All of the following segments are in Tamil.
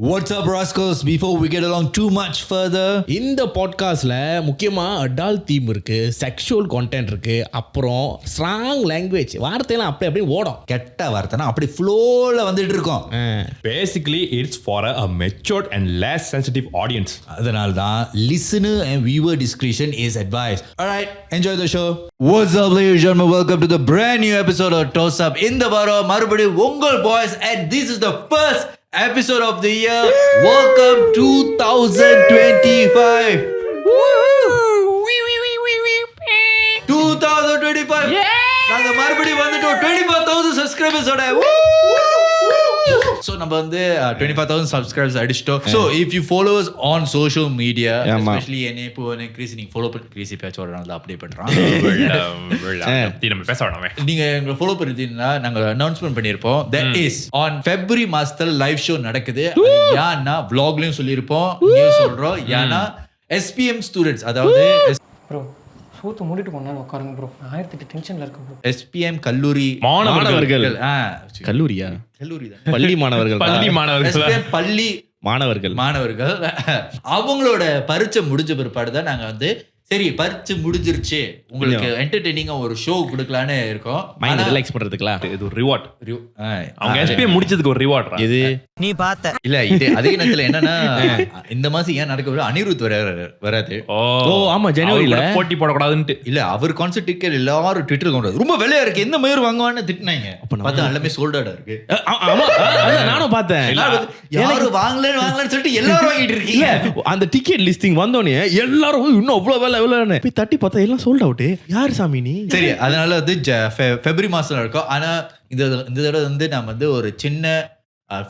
What's up, rascals? Before we get along too much further, இந்த பாட்காஸ்ட்ல முக்கியமா அடால்ட் தீம் இருக்கு, செக்ஷுவல் கண்டென்ட் இருக்கு, அப்புறம் ஸ்ட்ராங் லாங்குவேஜ் வார்த்தையெல்லாம் அப்படியே ஓடும். கெட்ட வார்த்தைனா அப்படி ஃப்ளோல வந்துட்டு இருக்கோம். Basically, it's for a matured and less sensitive audience. அதனால தான் listener and viewer discretion is advised. Alright, enjoy the show. What's up, ladies and gentlemen? Welcome to the brand new episode of Toss Up. இந்த வாரம் மறுபடியும் உங்கள் boys and this is the first episode of the year. Welcome 2025. 2025. நாங்க மறுபடியும் வந்துட்டோம் 25,000 subscribers ஓட. So நம்ம வந்து 25,000 subscribers அடிச்சிட்டோம். So if you follow us on social media, especially என்னை இப்போ கிரீசி நீங்க ஃபாலோ பண்ணி கிரீசி பேட்ச் ஓடுறனால அப்படியே பண்றோம். நம்ம பேச வேணாமே. நீங்க எங்களை ஃபாலோ பண்ணிட்டீங்கன்னா நாங்க அனௌன்ஸ்மென்ட் பண்ணிருப்போம். That is on February மாசத்துல லைவ் ஷோ நடக்குது. யான்னா vlogலயும் சொல்லிருப்போம், இங்கேயும் சொல்றோம். யான்னா SPM ஸ்டூடண்ட்ஸ், அதாவது ப்ரோ சூத்து மூடிட்டு போனாலும் உட்காருங்க ப்ரோ. 1008 டென்ஷன்ல இருக்கு ப்ரோ. SPM கல்லூரி மாணவர்கள். கல்லூரியா? கல்லூரி தான். பள்ளி மாணவர்கள். SPM பள்ளி மாணவர்கள் அவங்களோட பரீட்சை முடிஞ்ச பிற்பாடு தான் நாங்க வந்து சரி பரீட்சை முடிஞ்சிருச்சு, உங்களுக்கு என்டர்டெய்னிங்கா ஒரு ஷோ கொடுக்கலான்னு இருக்கோம். மைண்ட் ரிலாக்ஸ் பண்றதுக்குலாம் இது ஒரு ரிவார்ட். அவங்க SPM முடிச்சதுக்கு ஒரு ரிவார்ட். இது நீ பார்த்த இல்ல இது அதே நேரத்துல என்னன்னா இந்த மாசம் ஏன் நடக்க அனிருத் வராது. ஓ ஆமா, ஜனவரியில போட்டி போடக்கூடாதுன்ட்டு. இல்ல அவர் கான்சர்ட் டிக்கெட் எல்லாரும் ட்விட்டர் கொண்டு ரொம்ப விலையா இருக்கு, எந்த மயிர் வாங்குவான்னு திட்டினாங்க. பார்த்தா எல்லாமே சோல்ட் அவுட் இருக்கு. ஆமா நானும் பார்த்தேன். யாரும் வாங்கலன்னு சொல்லிட்டு எல்லாரும் வாங்கிட்டு இருக்கீங்க. அந்த டிக்கெட் லிஸ்டிங் வந்தோடனே எல்லாரும் இன்னும் அவ்வளவு வேலை போய் தட்டி பார்த்தா எல்லாம் சோல்ட் அவுட். யாரு சாமி நீ? சரி, அதனால வந்து February மாசம் இருக்கும். ஆனா இந்த தடவை வந்து நம்ம வந்து ஒரு சின்ன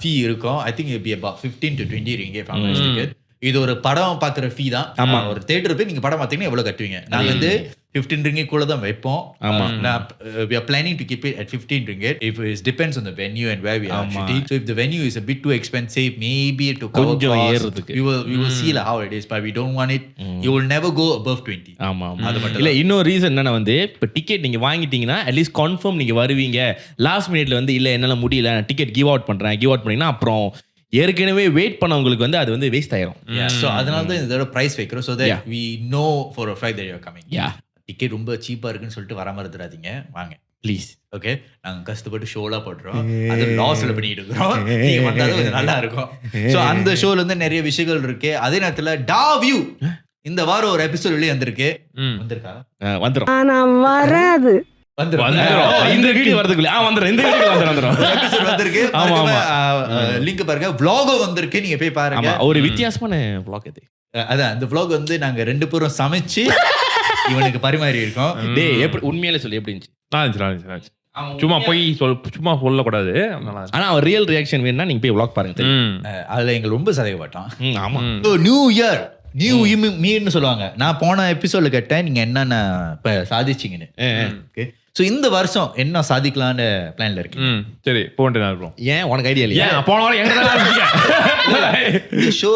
ஃபீ இருக்கும். I think it be about 15 to 20 ringgit for ticket. இது ஒரு படம் பாக்குற ஃபீ தான். ஒரு தியேட்டர் போய் நீங்க படம் பாத்தீங்கன்னா எவ்வளவு கட்டுவீங்க? நாங்க வந்து 15 ringgit கூட தான் வைப்போம். We are planning to keep it at 15 ringgit. If it depends on the venue and where we are shooting. So if the venue is a bit too expensive, maybe to cover costs, we will see how it is, but we don't want it. You will never go above 20. ஆமா இல்ல, இன்னொரு ரீசன் என்னன்னா வந்து இப்ப டிக்கெட் நீங்க வாங்கிட்டீங்கன்னா அட்லீஸ்ட் கன்ஃபார்ம் நீங்க வருவீங்க. லாஸ்ட் மினிட்ல வந்து இல்ல என்னால முடியல, நான் டிக்கெட் கிவ் அவுட் பண்ணீங்கன்னா அப்புறம் ஏற்கனவே வெயிட் பண்ணவங்களுக்கு வந்து அது வந்து வேஸ்ட் ஆயிரும். So அதனால தான் இதோட பிரைஸ் வைக்கிறோம், so that we know for a fact that you are coming. Ticket ரொம்ப சீப்பா இருக்குன்னு சொல்லிட்டு வராம இருந்துடாதீங்க, வாங்க ப்ளீஸ். ஓகே, நாங்க கஷ்டப்பட்டு ஷோலாம் போடுறோம், அது லாஸ்ல பண்ணிட்டு இருக்கிறோம். நீங்க வந்தாலும் கொஞ்சம் நல்லா இருக்கும். ஸோ அந்த ஷோல இருந்து நிறைய விஷயங்கள் இருக்கு. அதே நேரத்துல டாவியூ இந்த வாரம் ஒரு எபிசோட் வெளியே வந்திருக்கு. வந்துரும் ஆனா வராது. இந்த வீடியோ வரதுக்குள்ள இந்த வீடியோ வந்துரும். எபிசோட் வந்திருக்கு. லிங்க் பாருங்க. vlog வந்திருக்கு, நீங்க போய் பாருங்க. ஒரு வித்தியாசமான vlog இது. அதான் இந்த vlog வந்து நாங்க ரெண்டு பேரும் சமைச்சு இவனுக்கு பரிமாறி இருக்கோம். டேய் எப்படி உண்மையிலே சொல்லி எப்படி இருந்துச்சு? சும்மா போய் சும்மா சொல்லக்கூடாது. ஆனா அவர் ரியல் ரியாக்ஷன் வேணும்னா நீங்க போய் vlog பாருங்க. அதுல எங்களுக்கு ரொம்ப சந்தேகப்பட்டோம். ஆமா, நியூ இயர் நியூ மீன்னு சொல்லுவாங்க. நான் போன எபிசோட்ல கேட்டேன் நீங்க என்னென்ன சாதிச்சீங்கன்னு. சோ இந்த வருஷம் என்ன சாதிக்கலாம்னு பிளான்ல இருக்கு. சரி போன்ட்டு நான் இருப்போம். ஏன் உனக்கு ஐடியா இல்லையா? போன வாரம் எங்க இந்த ஷோ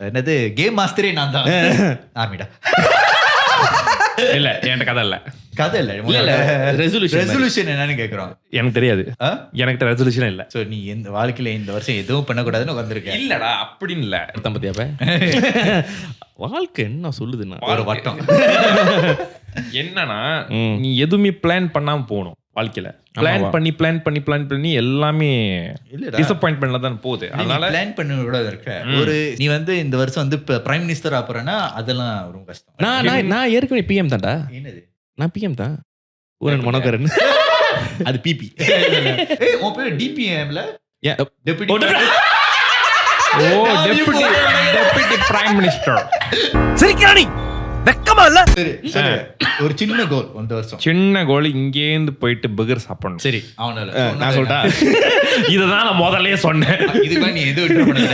என்னது கேம் மாஸ்டரே நான் தான். ஆர்மிடா இல்ல என்கிட்ட கதை இல்ல ரெசல்யூஷன் என்னன்னு கேக்குறோம். எனக்கு தெரியாது, எனக்கு ரெசல்யூஷன் இல்ல. சோ நீ இந்த வாழ்க்கையில இந்த வருஷம் எதுவும் பண்ணக்கூடாதுன்னு வந்திருக்க. இல்லடா அப்படின்னு இல்ல. பத்தியாப்ப வாழ்க்கை என்ன சொல்லுதுன்னா ஒரு வட்டம். என்னன்னா நீ எதுவுமே பிளான் பண்ணாம போகணும் வாழ்க்கையில. பிளான் பண்ணி எல்லாமே டிசப்பாயின்ட்மென்ட்ல தான் போகுது. அதனால பிளான் பண்ண கூட இருக்க. ஒரு நீ வந்து இந்த வருஷம் வந்து பிரைம் மினிஸ்டர் ஆப்பறனா அதெல்லாம் ரொம்ப கஷ்டம். நான் ஏற்கனவே பிஎம் தான்டா. என்னது? நான் பிஎம் தான். ஊரன் மனோகரன். அது பிபி. ஏய் உன் பேர் டிபிஎம்ல டெபுட்டி. Deputy prime minister. சிரிக்கிறானி வெக்கமா இல்ல? சரி ஒரு சின்ன கோல் இந்த வருஷம். சின்ன கோல் இங்கே இருந்து போயிட்டு பர்கர் சாப்பிடணும். சரி அவனால நான் சொல்றா. இதுதான் நான் முதல்லயே சொன்னேன். இதுக்கு நீ எது விட்டு பண்ணாத.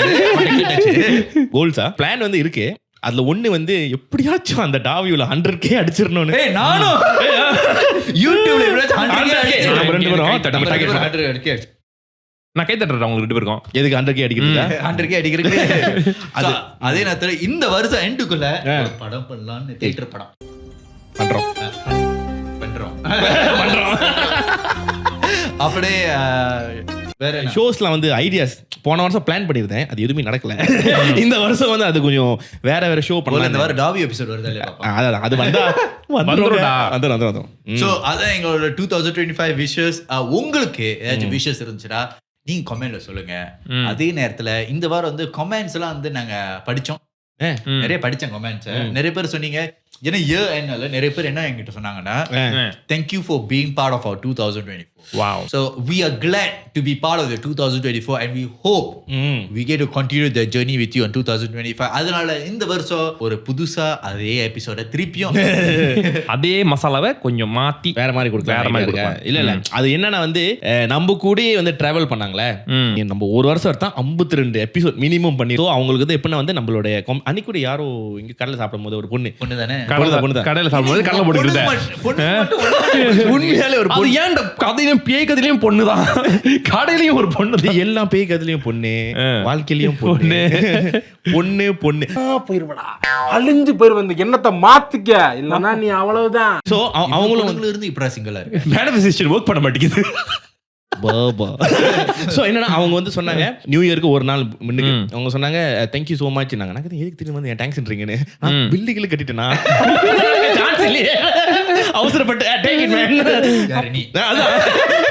கோல்ஸா பிளான் வந்து இருக்கு. அதுல ஒண்ணு வந்து எப்படியாச்சும் அந்த டாவியூல 100K அடிச்சிரணும்னு. ஏய் நானும் யூடியூப்ல 100K நம்ம ரெண்டு பேரும் டார்கெட் 100K அடிச்சு நான் கை தட்டுறேன் உங்களுக்கு ரெண்டு பேருக்கும். எதுக்கு 100K அடிக்கிறதுக்கா? 100K அடிக்கிறதுக்கு. அதே நேரத்துல இந்த வருஷம் எண்டுக்குள்ள படம் பண்ணலாம்னு தியேட்டர் படம் பண்றோம். அப்படியே வேற என்ன? ஷோஸ்லாம் வந்து ஐடியாஸ் போன வருஷம் பிளான் பண்ணியிருந்தேன், அது எதுவுமே நடக்கல. இந்த வருஷம் வந்து அது கொஞ்சம் வேற ஷோ இந்த பண்ணலாம். வாரம் டாவி எபிசோட் வருதா இல்லையா பாப்போம். அது வந்தா வந்துடும். சோ அதான் எங்களோட 2025 விஷஸ். உங்களுக்கு ஏதாச்சும் விஷஸ் இருந்துச்சுன்னா நீங்க கமெண்ட்ல சொல்லுங்க. அதே நேரத்துல இந்த வாரம் வந்து கமெண்ட்ஸ் எல்லாம் வந்து நாங்க படிச்சோம். நிறைய படிச்சேன் கமெண்ட்ஸ். நிறைய பேர் சொன்னீங்க, ஏன்னா இயர் என்னால நிறைய பேர் என்ன என்கிட்ட சொன்னாங்கன்னா, thank you for being part of our 2024. Wow. So we are glad to be part of the 2024 and we hope we get to continue the journey with you on 2025. அதனால இந்த வருஷம் ஒரு புதுசா அதே எபிசோட திருப்பியும் அதே மசாலாவை கொஞ்சம் மாத்தி வேற மாதிரி கொடுக்கலாம். இல்ல அது என்னன்னா வந்து நம்ம கூட வந்து டிராவல் பண்ணாங்களே, நம்ம ஒரு வருஷம் எடுத்தா 52 எபிசோட் மினிமம் பண்ணி, அவங்களுக்கு வந்து எப்படின்னா வந்து நம்மளுடைய அன்னைக்கு கூட யாரோ இங்க கடையில சாப்பிடும் போது ஒரு பொண்ணு தானே கடையில சாப்பிடும்போது கடலை போட்டுக்கிட்டு உண்மையாலே ஒரு அது ஏன் கதையிலும் பேய் கதையிலையும் பொண்ணுதான், கடையிலயும் ஒரு பொண்ணு, எல்லாம் பேய் கதையிலயும் பொண்ணு, வாழ்க்கையிலயும் பொண்ணு. போயிருவடா, அழிஞ்சு போயிருவ. இந்த எண்ணத்தை மாத்திக்க, இல்லன்னா நீ அவ்வளவுதான். சோ அவங்களும் இருந்து இப்ப சிங்கிளா இருக்கு. மேனிஃபெஸ்டேஷன் ஒர்க் பண்ண மாட்டேங்குது. சோ என்னன்னா அவங்க வந்து சொன்னாங்க நியூ இயருக்கு ஒரு நாள் முன்னுக்கு அவங்க சொன்னாங்க thank you so much. நாங்க எதுக்கு திரும்ப வந்து தேங்க்ஸ்ன்றீங்கன்னு பில்லுகளை கட்டிட்டேனா சான்ஸ் இல்லையே, அவசரப்பட்டு டேக் இட் மேன்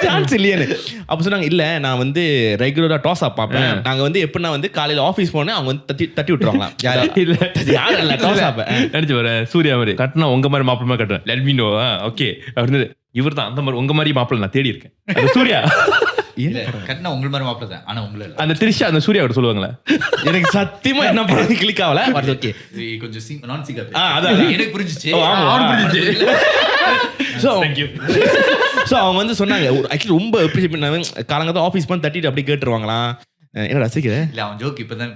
சான்ஸ் இல்லையேன்னு. அப்ப சொன்னாங்க இல்ல நான் வந்து ரெகுலரா டாஸ் அப் பாப்பேன். நாங்க வந்து எப்படின்னா வந்து காலையில ஆபீஸ் போனேன் அவங்க வந்து தட்டி விட்டுருவாங்களாம். யாரும் இல்ல டாஸ் அப் நினைச்சு வர சூர்யா மாதிரி கட்டினா உங்க மாதிரி மாப்பிளமா கட்டுறேன். Let me no. ஓகே அப்படின்னு இவர் தான் அந்த மாதிரி உங்க மாதிரி மாப்பிள்ள நான் தேடி இருக்கேன். சூர்யா கட்டினா உங்க மாதிரி மாப்பிள்ள தான், ஆனா உங்களை இல்ல. அந்த திரிஷா அந்த சூர்யா அவர் சொல்லுவாங்களே, எனக்கு சத்தியமா என்ன பண்ணி கிளிக் ஆகல. ஓகே கொஞ்சம் நான் சிங்கா அதான் எனக்கு புரிஞ்சிச்சு. So thank you. சோ அவங்க வந்து சொன்னாங்க ஆக்சுவலி ரொம்ப அப்ரிஷியேட் பண்ணாங்க. காலங்கதான் ஆபீஸ் பண்ணி தட்டிட்டு அப்படியே கேட்டுருவாங்களாம். என்ன ரசிக்கிற இல்ல அவன் ஜோக் இப்பதான்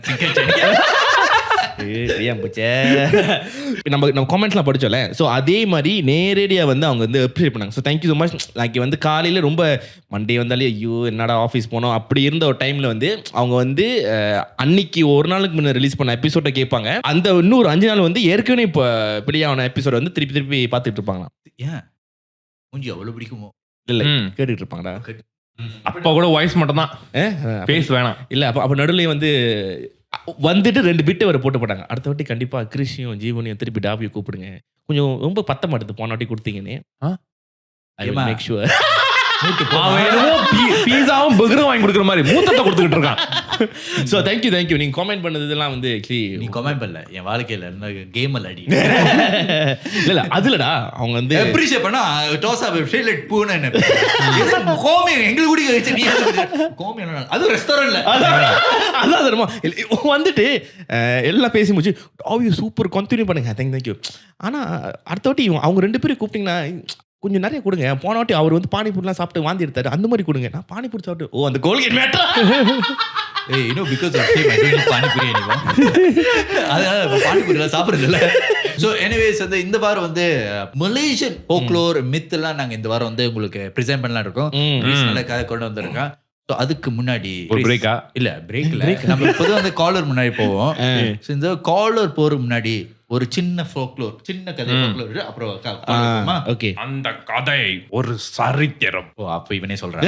நம்ம கமெண்ட்ஸ்லாம் படிச்சோம்ல. ஸோ அதே மாதிரி நேரடியா வந்து அவங்க வந்து அப்ரிஷியேட் பண்ணாங்க. So thank you so much. Like வந்து காலையில ரொம்ப மண்டே வந்தாலே ஐயோ என்னடா ஆஃபீஸ் போனோம் அப்படி இருந்த ஒரு டைம்ல வந்து அவங்க வந்து அன்னைக்கு ஒரு நாளுக்கு முன்ன ரிலீஸ் பண்ண எபிசோட கேட்பாங்க. அந்த இன்னொரு 5 நாள் வந்து ஏற்கனவே இப்போ இப்படியான எபிசோட வந்து திருப்பி பார்த்துட்டு இருப்பாங்களாம். ஏன் மூஞ்சி அவ்வளவு பிடிக்குமோ? இல்ல கேட்டுட்டு இருப்பாங்கடா. அப்பா கூட வாய்ஸ் மட்டும் தான், பேஸ் வேணாம். இல்ல அப்ப நடுவுல வந்து வந்துட்டு 2 பிட்டு வரை போட்டாங்க. அடுத்த வாட்டி கண்டிப்பா கிருஷியும் ஜீவனையும் திருப்பி டாபியை கூப்பிடுங்க, கொஞ்சம் ரொம்ப பத்த மாட்டேது போன வாட்டி கொடுத்தீங்கன்னு. மேக் ஷூர் பீஸாவும் பர்கரும் வாங்கி கொடுக்குற மாதிரி மூத்தத்தை கொடுத்துக்கிட்டு இருக்கான். ஸோ தேங்க்யூ நீங்க கமெண்ட் பண்ணதெல்லாம் வந்து நீ கமெண்ட் பண்ணல, என் வாழ்க்கையில கேம் அடி இல்ல அதுலடா அவங்க வந்து அப்ரிஷியேட் பண்ணா டோசா ஃபேவரட் பூனை கோமி எங்களுக்கு கூட வச்சு நீ கோமி அது ரெஸ்டாரண்ட்ல அதான் தருமா வந்துட்டு எல்லாம் பேசி முடிச்சு ஆவியூ சூப்பர் கண்டினியூ பண்ணுங்க தேங்க்யூ. ஆனா அடுத்த வாட்டி அவங்க 2 பேரும் கூப்பிட்டீங்கன்னா கொஞ்சம் நிறைய கொடுங்க. போன வாட்டி அவர் வந்து பானிபூரிலாம் சாப்பிட்டு வாந்தி எடுத்தாரு, அந்த மாதிரி கொடுங்க. நான் பானிபூரி சாப்பிட்டு அந்த Colgate matter because of panipuri அதனால பானிபூரிலாம் சாப்பிடுறது இல்லை. ஸோ எனிவேஸ் வந்து இந்த வாரம் வந்து மலேசியன் ஃபோக்லோர் மித் எல்லாம் நாங்கள் இந்த வாரம் வந்து உங்களுக்கு ப்ரெசென்ட் பண்ணலாம் இருக்கோம். நல்ல கதை கொண்டு வந்திருக்கோம். ஸோ அதுக்கு முன்னாடி பிரேக்கா இல்ல பிரேக்ல நம்ம பொதுவாக வந்து காலர் முன்னாடி போவோம். ஸோ இந்த காலர் போறதுக்கு முன்னாடி ஒரு சின்ன ஃபோக்லோர், சின்ன கதை ஃபோக்லோர், அப்புறம் ஓகே அந்த கதை ஒரு சரித்திரம். ஓ அப்ப இவனே சொல்றான்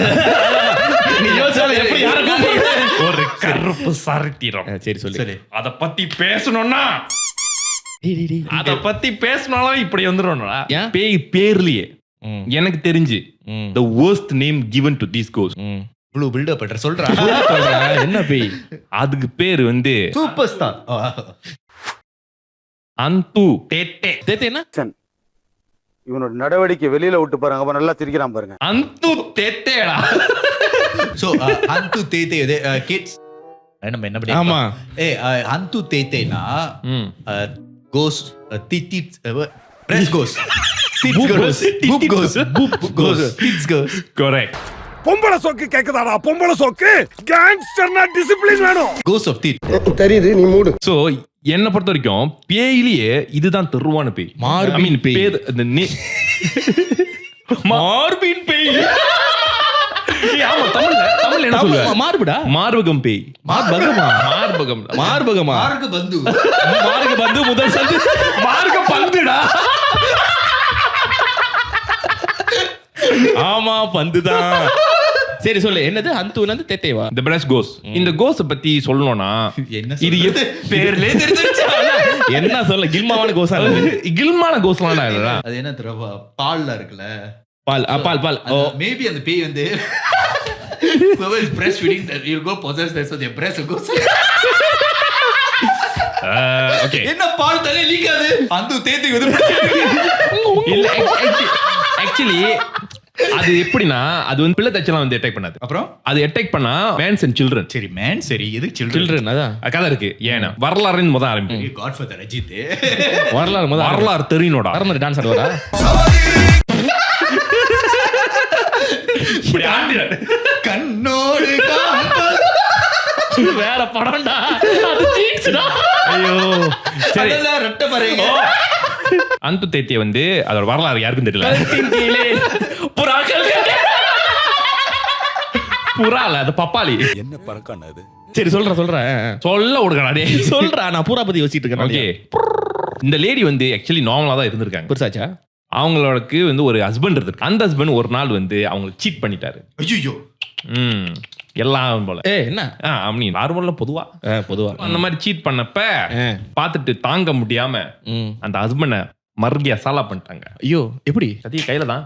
ஒரு கருப்பு சரித்திரம். சரி சொல்லு. அத பத்தி பேசணும்னா அத பத்தி பேசணும்னாலும் இப்படி வந்துடும்டா. பேய் பேர்லயே எனக்கு தெரிஞ்சு the worst name given to these ghosts. Blue build up பண்ற சொல்றா என்ன பேய்? அதுக்கு பேர் வந்து சூப்பர் ஸ்டார் அந்து தேத்தே. தேத்தேனா இவனோட நடவடிக்கை வெளியில விட்டு பாருங்க, அப்ப நல்லா சிரிக்கிறான் பாருங்க. அந்து தேத்தேடா. சோ அந்து தேத்தே கிட்ஸ் நம்ம என்ன பண்ணி ஆமா அந்து தேத்தேனா கோஸ்ட் தித்தி பிரஸ் கோஸ்ட் கரெக்ட். பொம்பளை சோக்கு கேக்குதாடா? பொம்பளை சோக்கு கேங்ஸ்டர்னா டிசிப்ளின் வேணும். கோஸ்ட் ஆஃப் தீட் தெரியுது, நீ மூடு. சோ என்ன பொறுத்த வரைக்கும் பேயிலேயே இதுதான் தெருவான பேய். மார்பின் பேய். மார்பின் பேய். ஆமா தமிழ்ல என்ன சொல்லுவ? மார்புடா, மார்பகம் பேய். மார்பகமா? மார்பகமா மார்க பந்து. மார்க பந்து முதல் சந்து மார்க பந்துடா. ஆமா பந்துதான். சரி சொல்லு என்னது அந்துல இருந்து தேத்தேவா the breast goes இந்த கோஸ் பத்தி சொல்லணும்னா என்ன இது சொல்றது? பேர்லயே தெரிஞ்சிருச்சு என்ன சொல்ல கில்மாவான கோசா கில்மான கோஸ்லாம் இல்லடா அது என்ன தெரியுமா பால்ல இருக்குல்ல பால் பால் பால் ஓ மேபி அந்த பேய் வந்து whoever is breastfeeding that you'll go possess that so their breast will go okay என்ன பால் தலை லீக்காது அந்த தேத்தி வந்து இல்ல ஆக்சுவலி அது எப்படின்னா அது வந்து பிள்ளை தச்சலாம் வந்து அட்டாக் பண்ணாது அப்புறம் அது அட்டாக் பண்ணா மேன்ஸ் அண்ட் சில்ட்ரன் சரி மேன் சரி எது சில்ட்ரன் சில்ட்ரன் அதான் கதை இருக்கு ஏன்னா வரலாறுன்னு முதல் ஆரம்பிக்கும் காட்ஃபாதர் அஜித் வரலாறு முதல்ல வரலாறு தெரியணும்டா மாதிரி டான்ஸ் ஆடுவாரா இப்படி ஆண்டினாரு. கண்ணோடு காண்பது வேற படம்டா அது ஜீன்ஸ்டா ஐயோ சரி அதெல்லாம் ரெட்ட பாருங்க அந்து தேத்திய வந்து அதோட வரலாறு யாருக்கும் தெரியல கீழே புறாக்கள் புறால அது பப்பாளி என்ன பறக்கான அது? சரி சொல்றேன் சொல்ல விடுங்கடா டே சொல்றா நான் பூரா பத்தி யோசிச்சுட்டு இருக்கேன் ஓகே இந்த லேடி வந்து ஆக்சுவலி நார்மலா தான் இருந்திருக்காங்க பெருசாச்சா அவங்களுக்கு வந்து ஒரு ஹஸ்பண்ட் இருக்கு அந்த ஹஸ்பண்ட் ஒரு நாள் வந்து அவங்களுக்கு சீட் பண்ணிட்டாரு ஐயோ எல்லாம் போல என்ன அப்படி நார்மலா பொதுவா பொதுவா அந்த மாதிரி சீட் பண்ணப்ப பார்த்துட்டு தாங்க முடியாம அந்த ஹஸ்பண்ட மறுபடியும் அசாலா பண்ணிட்டாங்க ஐயோ எப்படி சதி கையில தான்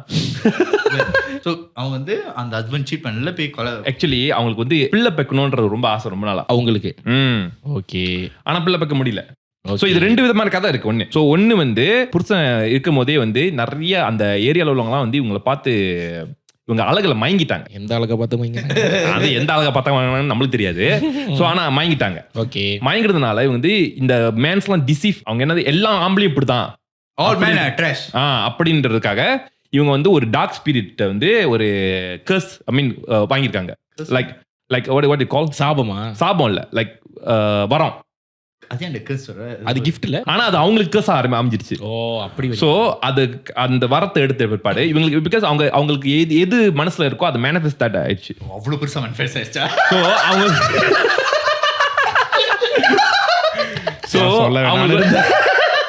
சோ அவங்க வந்து அந்த ஹஸ்பண்ட் சீட் பண்ணல போய் கொலை ஆக்சுவலி அவங்களுக்கு வந்து பிள்ளை பெக்கணும்ன்றது ரொம்ப ஆசை ரொம்ப நாளா அவங்களுக்கு ஓகே ஆனா பிள்ளை பெக்க முடியல சோ இது ரெண்டு விதமான கதை இருக்கு ஒண்ணு சோ ஒண்ணு வந்து புருஷன் இருக்கும் போதே வந்து நிறைய அந்த ஏரியால உள்ளவங்கலாம் வந்து இவங்களை பார்த்து இவங்க அழகுல மயங்கிட்டாங்க எந்த அழகா பார்த்து அது எந்த அழகா பார்த்தாங்கன்னு நம்மளுக்கு தெரியாது சோ ஆனா மயங்கிட்டாங்க ஓகே மயங்கிறதுனால இவங்க வந்து இந்த மேன்ஸ் எல்லாம் டிசீவ் அவங்க என்னது எல்லா ஆம்பளையும் இப்படிதான் ஆல் மேன் ஆர் ட்ராஷ் அப்படின்றதுக்காக இவங்க வந்து ஒரு டார்க் ஸ்பிரிட் வந்து ஒரு கர்ஸ் ஐ மீன் வாங்கியிருக்காங்க லைக் வாட் யூ கால் சாபம் இல்ல லைக் வரம் அதே அந்த கர்ஸ் சொல்ற அது கிஃப்ட் இல்ல ஆனா அது அவங்களுக்கு கர்ஸ் அமைஞ்சிருச்சு ஓ அப்படி சோ அது அந்த வரத்தை எடுத்த பிற்பாடு இவங்களுக்கு பிகாஸ் அவங்களுக்கு எது மனசுல இருக்கோ அது மேனிஃபெஸ்ட் தட் ஆயிடுச்சு அவ்வளவு பெருசா மேனிஃபெஸ்ட் ஆயிடுச்சா சோ அவங்க சோ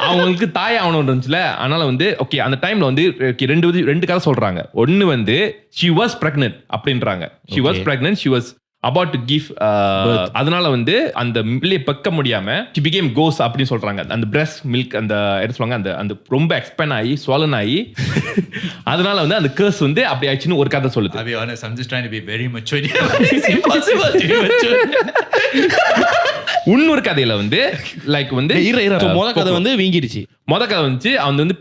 அவங்களுக்கு தாய் ஆகணும் இருந்துச்சுல அதனால வந்து ஓகே அந்த டைம்ல வந்து ரெண்டு கதை சொல்றாங்க ஒன்னு வந்து she was pregnant அப்படின்றாங்க she was pregnant she was about to give அதனால வந்து அந்த மில்லியை பெக்க முடியாம she became ghost அப்படின்னு சொல்றாங்க அந்த breast milk அந்த என்ன சொல்றாங்க அந்த அந்த ரொம்ப எக்ஸ்பேண்ட் ஆகி swollen ஆகி அதனால வந்து அந்த curse வந்து அப்படி ஆயிடுச்சுன்னு ஒரு கதை சொல்லுது I'll be honest, I'm just trying to be very mature. It's impossible to be mature. இன்னொரு கதையில வந்து லைக் வந்து முத கதை வந்து வீங்கிடுச்சு முத கதை வந்துச்சு அவங்க வந்து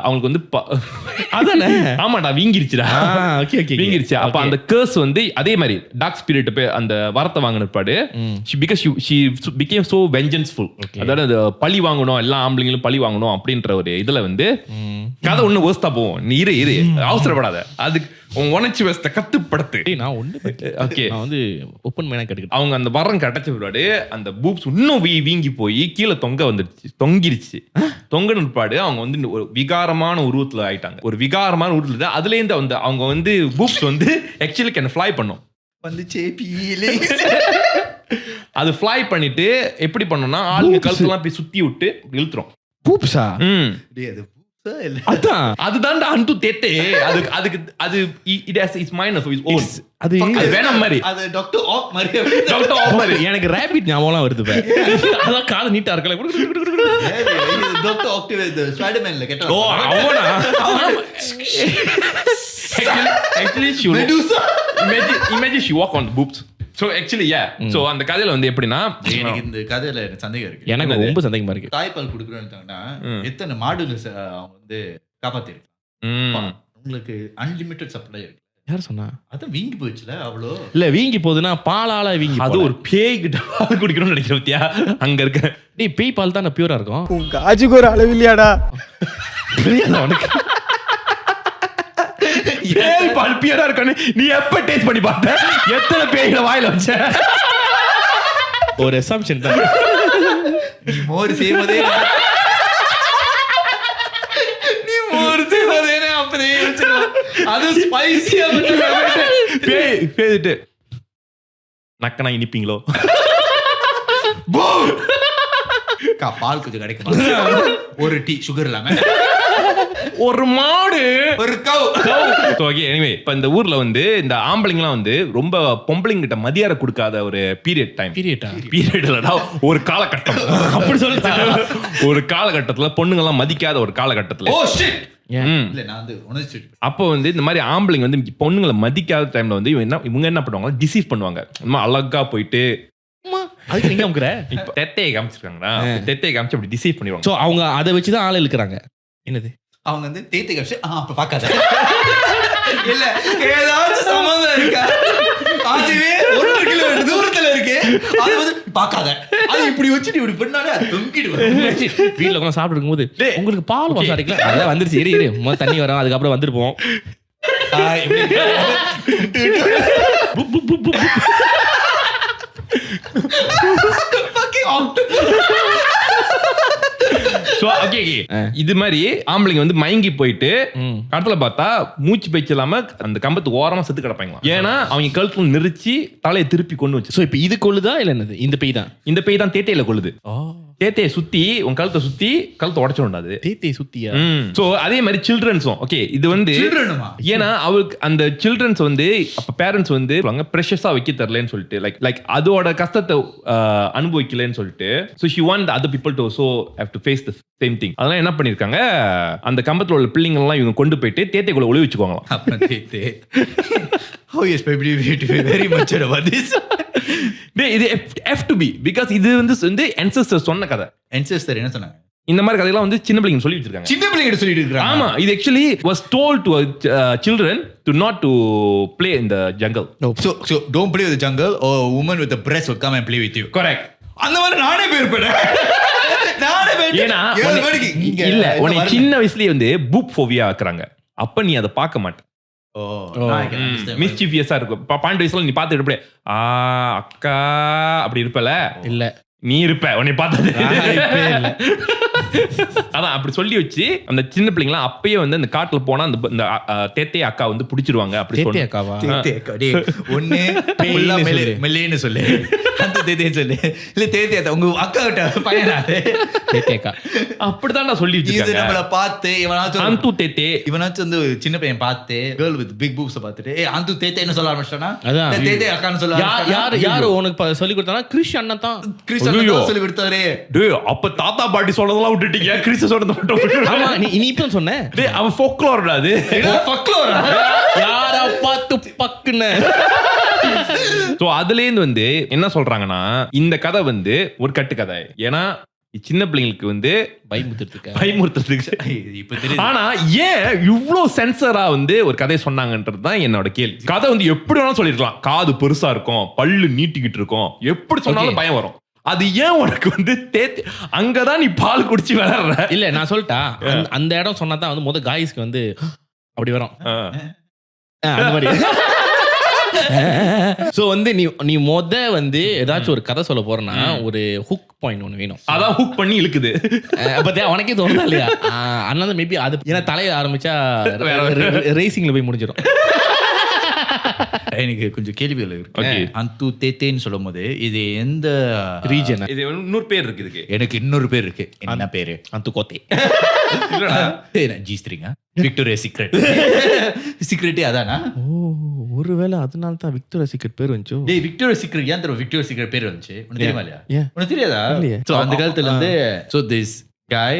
அவங்களுக்கு வந்து அதானே ஆமாடா வீங்கிருச்சுடா வீங்கிருச்சு அப்ப அந்த கர்ஸ் வந்து அதே மாதிரி டார்க் ஸ்பிரிட் அந்த வரத்தை வாங்கின பாடு because she became so vengeful அதாவது அந்த பழி வாங்கணும் எல்லா ஆம்பளைங்களும் பழி வாங்கணும் அப்படின்ற ஒரு இதுல வந்து கதை ஒண்ணு வேஸ்டா போவோம் நீ இரு அவசரப்படாத அதுக்கு உணர்ச்சி வேஸ்ட கத்துப்படுத்து நான் ஒண்ணு ஓகே நான் வந்து ஓப்பன் மேனா கேட்டுக்கிட்டேன் அவங்க அந்த வரம் கட்டச்ச பிற்பாடு அந்த பூப்ஸ் இன்னும் வீங்கி போய் கீழே தொங்கிருச்சு தொங்கின பிற்பாடு அவங்க வந்து ஒரு விகாரமான உருவத்துல ஆயிட்டாங்க ஒரு விகாரமான உருவத்துல அதுல இருந்து வந்து அவங்க வந்து பூப்ஸ் வந்து ஆக்சுவலி கேன் ஃப்ளை பண்ணும் வந்துச்சே அது ஃப்ளை பண்ணிட்டு எப்படி பண்ணோம்னா ஆளுங்க கழுத்தெல்லாம் போய் சுத்தி விட்டு இழுத்துரும் பூப்ஸா அதான் அதுதான் அந்து தேத்தே அதுக்கு அது it has its mind of its own அது வேணாம் மாதிரி அது டாக்டர் ஆக் மாதிரி டாக்டர் ஆஃப் மாதிரி எனக்கு ரேபிட் ஞாபகம்லாம் வருது அதான் காது நீட்டா இருக்கல டாக்டர் ஆக் the Spider-Man-ல கேட்டா ஓ அவனா actually she Medusa imagine she walk on the boobs so actually yeah so அந்த கதையில வந்து எப்படின்னா எனக்கு இந்த கதையில எனக்கு சந்தேகம் இருக்கு எனக்கு ரொம்ப சந்தேகமா இருக்கு தாய்ப்பால் குடுக்குறேன்னா எத்தனை மாடுகள் அவங்க வந்து காப்பாத்திருக்கலாம் உங்களுக்கு அன்லிமிட்டட் சப்ளை இருக்கு யார் சொன்னா அதான் வீங்கி போச்சுல அவ்வளோ இல்ல வீங்கி போகுதுன்னா பாலால வீங்கி அது ஒரு பேய் கிட்ட பால் குடிக்கணும்னு நினைக்கிறேன் பத்தியா அங்க இருக்க டேய் பேய் பால் தான் பியூரா இருக்கும் உன் காஜுக்கு ஒரு அளவு இல்லையாடா புரியாதா உனக்கு பேய் பால் பியூரா இருக்கானே நீ எப்ப டேஸ்ட் பண்ணி பார்த்த எத்தனை பேய்களை வாயில வச்ச ஒரு அசம்ப்ஷன் தான் நீ மோர் செய்வதே அப்படியே அது ஸ்பைசியா பேய்ட்டு நக்கனா இனிப்பீங்களோ பால் கொஞ்சம் கிடைக்குமா ஒரு டீ சுகர் இல்லாம ஒரு மாடு ஒரு கவ். ஓகே எனிவே இப்ப இந்த ஊர்ல வந்து இந்த ஆம்பளைங்கலாம் வந்து ரொம்ப பொம்பளைங்கிட்ட மதியார கொடுக்காத ஒரு பீரியட் இல்லடா ஒரு காலகட்டம் அப்படி சொல்லு. ஒரு காலகட்டத்துல பொண்ணுங்க எல்லாம் மதிக்காத ஒரு காலகட்டத்துல ஓ ஷிட். ம். இல்ல நான் வந்து உணர்ச்சி. அப்போ வந்து இந்த மாதிரி ஆம்பளைங்க வந்து பொண்ணுங்களை மதிக்காத டைம்ல வந்து இவங்க என்ன பண்ணுவாங்க, டிசீவ் பண்ணுவாங்க. இந்த மாதிரி அழகா போயிட்டு அதுக்கு நீங்க அமுக்குற. இப்ப தெத்தையை காமிச்சிருக்காங்கன்னா தெத்தையை காமிச்சு அப்படி டிசீவ் பண்ணிடுவாங்க. சோ அவங்க அதை வச்சுதான் ஆள் இழுக்கிறாங்க. என்னது அவங்க வந்து தேத்தி கழிச்சு அப்ப பாக்காத. இல்ல ஏதாச்சும் சம்பந்தம் இருக்கா, அதுவே 1 கிலோமீட்டர் தூரத்துல இருக்கு, அது வந்து பாக்காத, அது இப்படி வச்சுட்டு இப்படி பண்ணாலே தொங்கிட்டு வரும். வீட்டுல உட்காந்து சாப்பிட்டு இருக்கும்போது உங்களுக்கு பால் வாசம் அடிக்கல, அதான் வந்துருச்சு, இரு முதல்ல தண்ணி வரும், அதுக்கப்புறம் வந்துருப்போம். இது மாதிரி ஆம்பளைங்க வந்து மயங்கி போயிட்டு கடத்துல பார்த்தா மூச்சு பேச்சு இல்லாம அந்த கம்பத்துக்கு ஓரமா செத்து கிடப்பாங்க. ஏன்னா அவங்க கழுத்துல நெரிச்சு தலையை திருப்பி கொண்டு வச்சு. சோ இப்ப இது கொள்ளுதா இல்ல என்னது? இந்த பேய் தான் தேத்தையில கொள்ளுது. தேத்தையை சுத்தி உன் கழுத்தை சுத்தி கழுத்தை உடைச்சிடாது. தேத்தையை சுத்தியா? சோ அதே மாதிரி சில்ட்ரன்ஸும் ஓகே இது வந்து ஏன்னா அவளுக்கு அந்த சில்ட்ரன்ஸ் வந்து அப்ப பேரண்ட்ஸ் வந்து ப்ரெஷஸா வைக்க தரலன்னு சொல்லிட்டு லைக் அதோட கஷ்டத்தை அனுபவிக்கலன்னு சொல்லிட்டு so she want the other people to also have to face the same thing. அதனால என்ன பண்ணிருக்காங்க, அந்த கம்பத்துல உள்ள பிள்ளைங்க எல்லாம் இவங்க கொண்டு போயிட்டு தேத்தைக்குள்ள ஒளி வச்சுக்குவாங்க. அப்புறம் தேத்தே how is baby very much about this. இது have to be because இது வந்து ancestors சொன்ன கதை. ancestor என்ன சொன்னாங்க? இந்த மாதிரி கதையெல்லாம் வந்து சின்ன பிள்ளைங்க சொல்லி வச்சிருக்காங்க. சின்ன பிள்ளைங்க சொல்லிட்டு இருக்காங்க. ஆமா, இது actually was told to children to not to play in the jungle. So don't play with the jungle or a woman with a breast will come and play with you. Correct. அந்த மாதிரி நானே போயிருப்பேன். ஏன்னா இல்ல உன்னை சின்ன வயசுலயே வந்து பூப் ஃபோபியா ஆக்குறாங்க. அப்ப நீ அதை பார்க்க மாட்ட. மிஸ்சீஃபியஸா இருக்கும். 12 வயசுல நீ பார்த்துட்டு அப்படியே அக்கா அப்படி இருப்பல. இல்ல நீ இருப்ப உன்னை பார்த்தது இல்ல. அதான் அப்படி சொல்லி வச்சு அந்த சின்ன பிள்ளைங்களாம் அப்பயே வந்து அந்த காட்டுல போனா அந்த தேத்தே அக்கா வந்து பிடிச்சிருவாங்க. அப்படி தேத்தே அக்காவா? தேத்தே அக்கா டேய் ஒண்ணு மெல்லேன்னு சொல்லு, அந்த தேத்தே சொல்லு, இல்ல தேத்தே அக்கா உங்க அக்கா கிட்ட பையனாதே தேத்தே அக்கா அப்படிதான் நான் சொல்லி வச்சிருக்கேன். இது நம்மள பார்த்து இவனாச்சும் அந்து தேத்தே இவனாச்சும் வந்து சின்ன பையன் பார்த்து கேர்ள் வித் பிக் பூப்ஸ் பார்த்துட்டு ஏய் அந்து தேத்தேன்னு சொல்ல ஆரம்பிச்சானா, தேத்தே அக்கான்னு சொல்ல ஆரம்பிச்சானா. யார் உனக்கு சொல்லி கொடுத்தானா? கிறிஷ் அண்ணன் தான். கிறிஷ் அண்ணன் தான் சொல்லி கொடுத்தாரே. டேய் அப்ப தாத்தா பாட்டி சொல்றதெல்லாம் விட்டுட்டீங்க, கிறிஸ் சொன்னது மட்டும். ஆமா நீ இப்ப சொன்ன. டேய் அவன் ஃபோக்லோர்டா. அது ஃபோக்லோரா? யாரா பார்த்து பக்குன்னு. சோ அதுல இருந்து வந்து என்ன சொல்றாங்கன்னா இந்த கதை வந்து ஒரு கட்டு கதை. ஏன்னா சின்ன பிள்ளைங்களுக்கு வந்து பயமுறுத்துறதுக்கு இப்ப தெரியும். ஆனா ஏன் இவ்ளோ சென்சரா வந்து ஒரு கதையை சொன்னாங்கன்றது தான் என்னோட கேள்வி. கதை வந்து எப்படி வேணாலும் சொல்லிருக்கலாம். காது பெருசா இருக்கும், பல்லு நீட்டிக்கிட்டு இருக்கும், எப்படி சொன்னாலும் பயம் வரும். அது ஏன் உனக்கு வந்து அங்கதான் நீ பால் குடிச்சு விளையாடுற? இல்ல நான் சொல்லிட்டா அந்த இடம் சொன்னாதான் வந்து முத காய்ஸ்க்கு வந்து அப்படி வரும். அந்த மாதிரி சோ வந்து நீ மொத வந்து ஏதாச்சும் ஒரு கதை சொல்ல போறனா ஒரு ஹுக் பாயிண்ட் ஒன்னு வேணும். அதான் ஹுக் பண்ணி இழுக்குது. பத்தியா உனக்கே தோணுதா இல்லையா? அதனால மேபி அது ஏன்னா தலைய ஆரம்பிச்சா ரேசிங்ல போய் முடிஞ்சிடும். எனக்கு கொஞ்சம் கேள்விகள் இருக்கு. அந்து தேத்தேன்னு சொல்லும் போது இது எந்த ரீஜன்? இது இன்னொரு பேர் இருக்கு இதுக்கு. எனக்கு இன்னொரு பேர் இருக்கு. என்ன பேரு? அந்து கோத்தே. ஜி3ங்க விக்டோரியா சீக்ரெட். சீக்ரெட்டே அதானா? ஒருவேளை அதனால தான் விக்டோரியா சீக்ரெட் பேர் வந்துச்சு. டேய் விக்டோரியா சீக்ரெட் ஏன் தெரியும் விக்டோரியா சீக்ரெட் பேர் வந்துச்சு? உனக்கு தெரியுமா இல்லையா? உனக்கு தெரியாதா? சோ அந்த காலத்துல இருந்து so this guy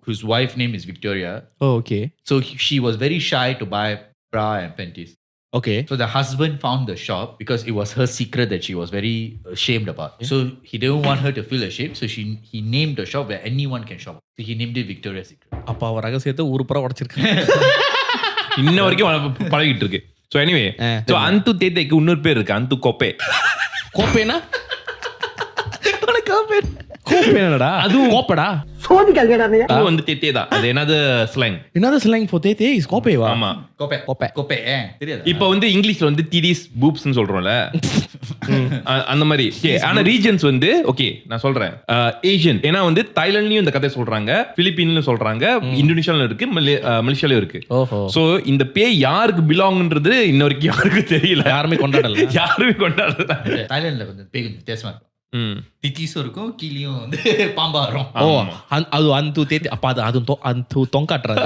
whose wife name is Victoria. Oh okay. So she was very shy to buy bra and panties. Okay. So the husband found the shop because it was her secret that she was very ashamed about. So he didn't want her to feel ashamed. So he named the shop where anyone can shop. So he named it Victoria's Secret. அப்ப அவ ரகசியத்தை ஊரு புற உடைச்சிருக்காங்க. இன்ன வரைக்கும் பழகிட்டு இருக்கு. So anyway, so அந்து தேத்தைக்கு இன்னொரு பேர் இருக்கு. அந்து கோப்பே. கோப்பேனா? உனக்கு கோப்பே. கோப்பே என்னடா? அது கோப்படா. சோதிக்காதடா நீ. அது வந்து தேத்தே தான். அது என்னது ஸ்லாங். என்னது ஸ்லாங் for தேத்தே இஸ் கோப்பேவா? ஆமா. கோப்பே. கோப்பே. கோப்பே. தெரியாதா? இப்போ வந்து இங்கிலீஷ்ல வந்து டிடிஸ் பூப்ஸ்னு சொல்றோம்ல. அந்த மாதிரி. ஆனா ரீஜன்ஸ் வந்து ஓகே நான் சொல்றேன். ஏசியன். ஏன்னா வந்து தாய்லாந்துலயும் இந்த கதை சொல்றாங்க, பிலிப்பீன்லயும் சொல்றாங்க, இந்தோனேஷியால இருக்கு, மலேசியாலயும் இருக்கு. சோ இந்த பேய் யாருக்கு பிலாங்ன்றது இன்ன வரைக்கும் யாருக்கும் தெரியல. யாருமே கொண்டாடல. தாய்லாந்துல வந்து பேய் வித்தியாசமா இருக்கும். தித்திஸும் இருக்கும் கீழேயும் வந்து பாம்பா வரும். ஓ அது அந்த தேத்தி அப்ப அது அது அந்த தொங்காட்டுறது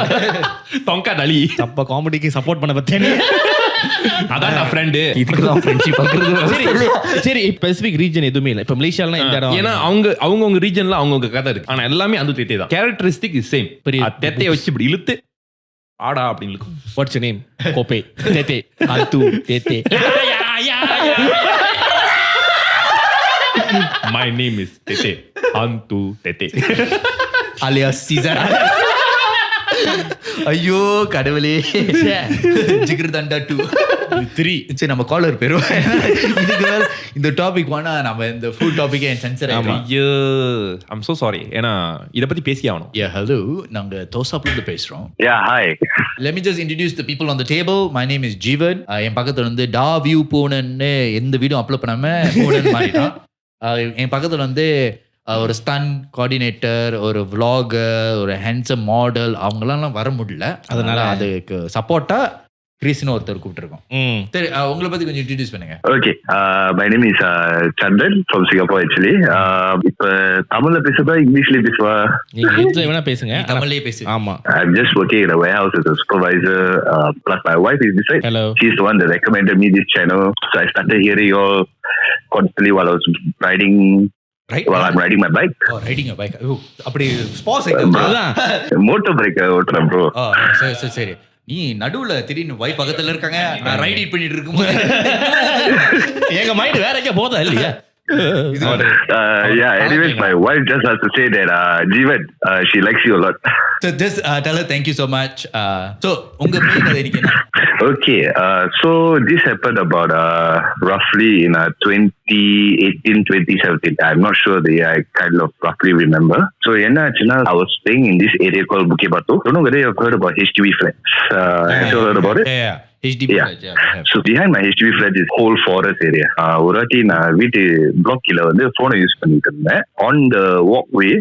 தொங்கா டலி அப்ப காமெடிக்கு சப்போர்ட் பண்ண பத்தேனே. அதான் நான் ஃப்ரெண்டு. இதுக்குதான் ஃப்ரெண்ட்ஷிப் பண்றது. சரி ஸ்பெசிபிக் ரீஜன் எதுவுமே இல்ல. இப்ப மலேசியால இந்த இடம் ஏன்னா அவங்க ரீஜன்ல அவங்க கதை இருக்கு. ஆனா எல்லாமே அந்த தேத்தை தான். Characteristic is same. தேத்தையை வச்சு இப்படி இழுத்து ஆடா அப்படின்னு இருக்கும். What's your name? Kobe Tete Antu Tete. My name is Tete. Antu Tete. Alias Caesar. ஐயோ கடவுளே. ஜிகர் தண்டா 2 3. சரி நம்ம காலர் பேரும் இதுக்கு இந்த டாபிக் வேணா நம்ம இந்த ஃபுட் டாபிக்கே சென்சர் ஆகும். ஐயோ ஐம் சோ சாரி. ஏன்னா இத பத்தி பேசி ஆகணும். ஹலோ நாங்க தோசாப்ல இருந்து பேசுறோம். hi. Let me just introduce the people on the table. My name is Jeevan. என் பக்கத்துல வந்து டா வியூ போனன்னு எந்த வீடியோ அப்லோட் பண்ணாம போனன்னு மாறிட்டான். என் பக்கத்துல வந்து ஒரு ஸ்டன் கோஆர்டினேட்டர், ஒரு vlogger, ஒரு ஹேண்ட்ஸம் மாடல், அவங்களாம் வர முடியல. அதனால அதுக்கு சப்போர்ட்டா கிறிஸ்னு ஒருத்தர் கூப்பிட்டுருக்கோம். சரி உங்களை பத்தி கொஞ்சம் இன்ட்ரடியூஸ் பண்ணுங்க. Okay, my name is Chandan from Singapore actually. இப்ப தமிழ்ல பேசுறதா இங்கிலீஷ்ல பேசுவா? நீங்க எதுல வேணா பேசுங்க. தமிழ்லயே பேசு. ஆமா. I'm just working in a warehouse as a supervisor. Plus my wife is beside. Hello. She's the one that recommended me this channel. So I started hearing you all constantly while I was riding. While I'm riding my bike. Oh, riding a bike. Oh, அப்படி ஸ்போர்ட்ஸ் சைக்கிள் தான். மோட்டார் பைக் ஓட்டுறேன் ப்ரோ. சரி சரி. நீ நடுவுல திடீர்னு வைஃப் பக்கத்துல இருக்காங்க, நான் ரைட் இட் பண்ணிட்டு இருக்கும்போது எங்க மைண்ட் வேற எங்க போதா இல்லையா? Yeah, anyways, my wife just has to say that Jeevan, she likes you a lot. So just tell her thank you so much. So உங்க பேர் என்ன? Okay, so this happened about roughly in 2018-2017. I'm not sure the year, I kind of roughly remember. So I was staying in this area called Bukit Batu. Don't know whether you've heard about HDB flats. Have you heard about it? Yeah. HDB flats, yeah. So behind my HDB flat is whole forest area. ஒரு வாட்டி நான் வீட்டு பிளாக்ல வந்து போனை யூஸ் பண்ணிட்டு இருந்தேன். On the walkway,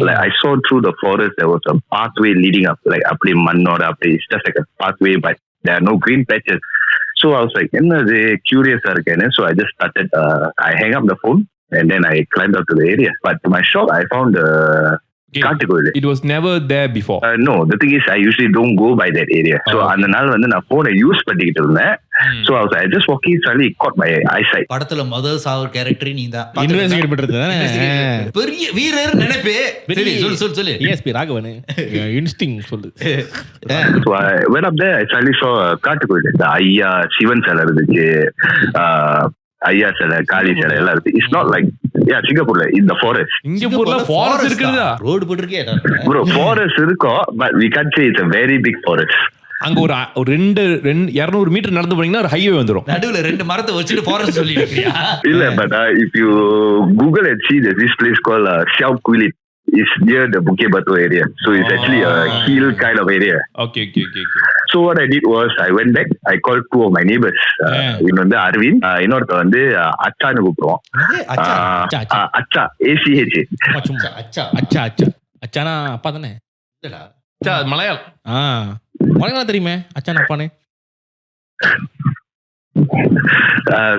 like I saw through the forest there was a pathway leading up, like அப்படி மண்ணோட அப்படி, it's just like a pathway but there are no green patches. So I was like, என்னது curious இருக்கேன்னு. So I just started, I hang up the phone and then I climbed up to the area. But to my shock, I found காட்டுக்கோயில். It was never there before. No, the thing is I usually don't go by that area. So அந்த நாள் வந்து நான் போனை யூஸ் பண்ணிக்கிட்டு இருந்தேன். So I was just walking, suddenly it caught my eyesight. படத்துல முதல் சாவு கேரக்டர் நீ தான். இன்வெஸ்டிகேட் பண்றது தானே. பெரிய வீரர் நினைப்பே. சரி சொல்லு. ESP ராகவன் இன்ஸ்டிங் சொல்லு. So I went up there, I suddenly saw காட்டுக்கோயில். இந்த ஐயா சிவன் சிலை இருந்துச்சு, ஐயா சிலை, காளி சிலை எல்லாம் இருக்கு. It's not like சிங்கப்பூர்ல இந்த ஃபாரஸ்ட். சிங்கப்பூர்ல ஃபாரஸ்ட் இருக்குதா? ரோடு போட்டுருக்கே bro, ஃபாரஸ்ட் இருக்கும் but we can't say it's a very big forest. அங்க ஒரு 200 மீட்டர் நடந்து போனீங்கன்னா ஒரு ஹைவே வந்துரும். நடுவுல 2 மரத்தை வச்சுட்டு ஃபாரஸ்ட் சொல்லி இருக்கறியா? இல்ல, but if you Google and see there's this place called Siao Kulit. It's near the Bukit Batu area. So it's actually a hill kind of area. Okay. So what I did was I went back, I called 2 of my neighbors. இவன் வந்து அரவிந்த், இன்னொருத்த வந்து அச்சான்னு கூப்பிடுவோம். அச்சா ACH. அச்சானா அப்பா தானே? அச்சா மலையாளம். மலையாளம் தெரியுமே அச்சானா அப்பானே.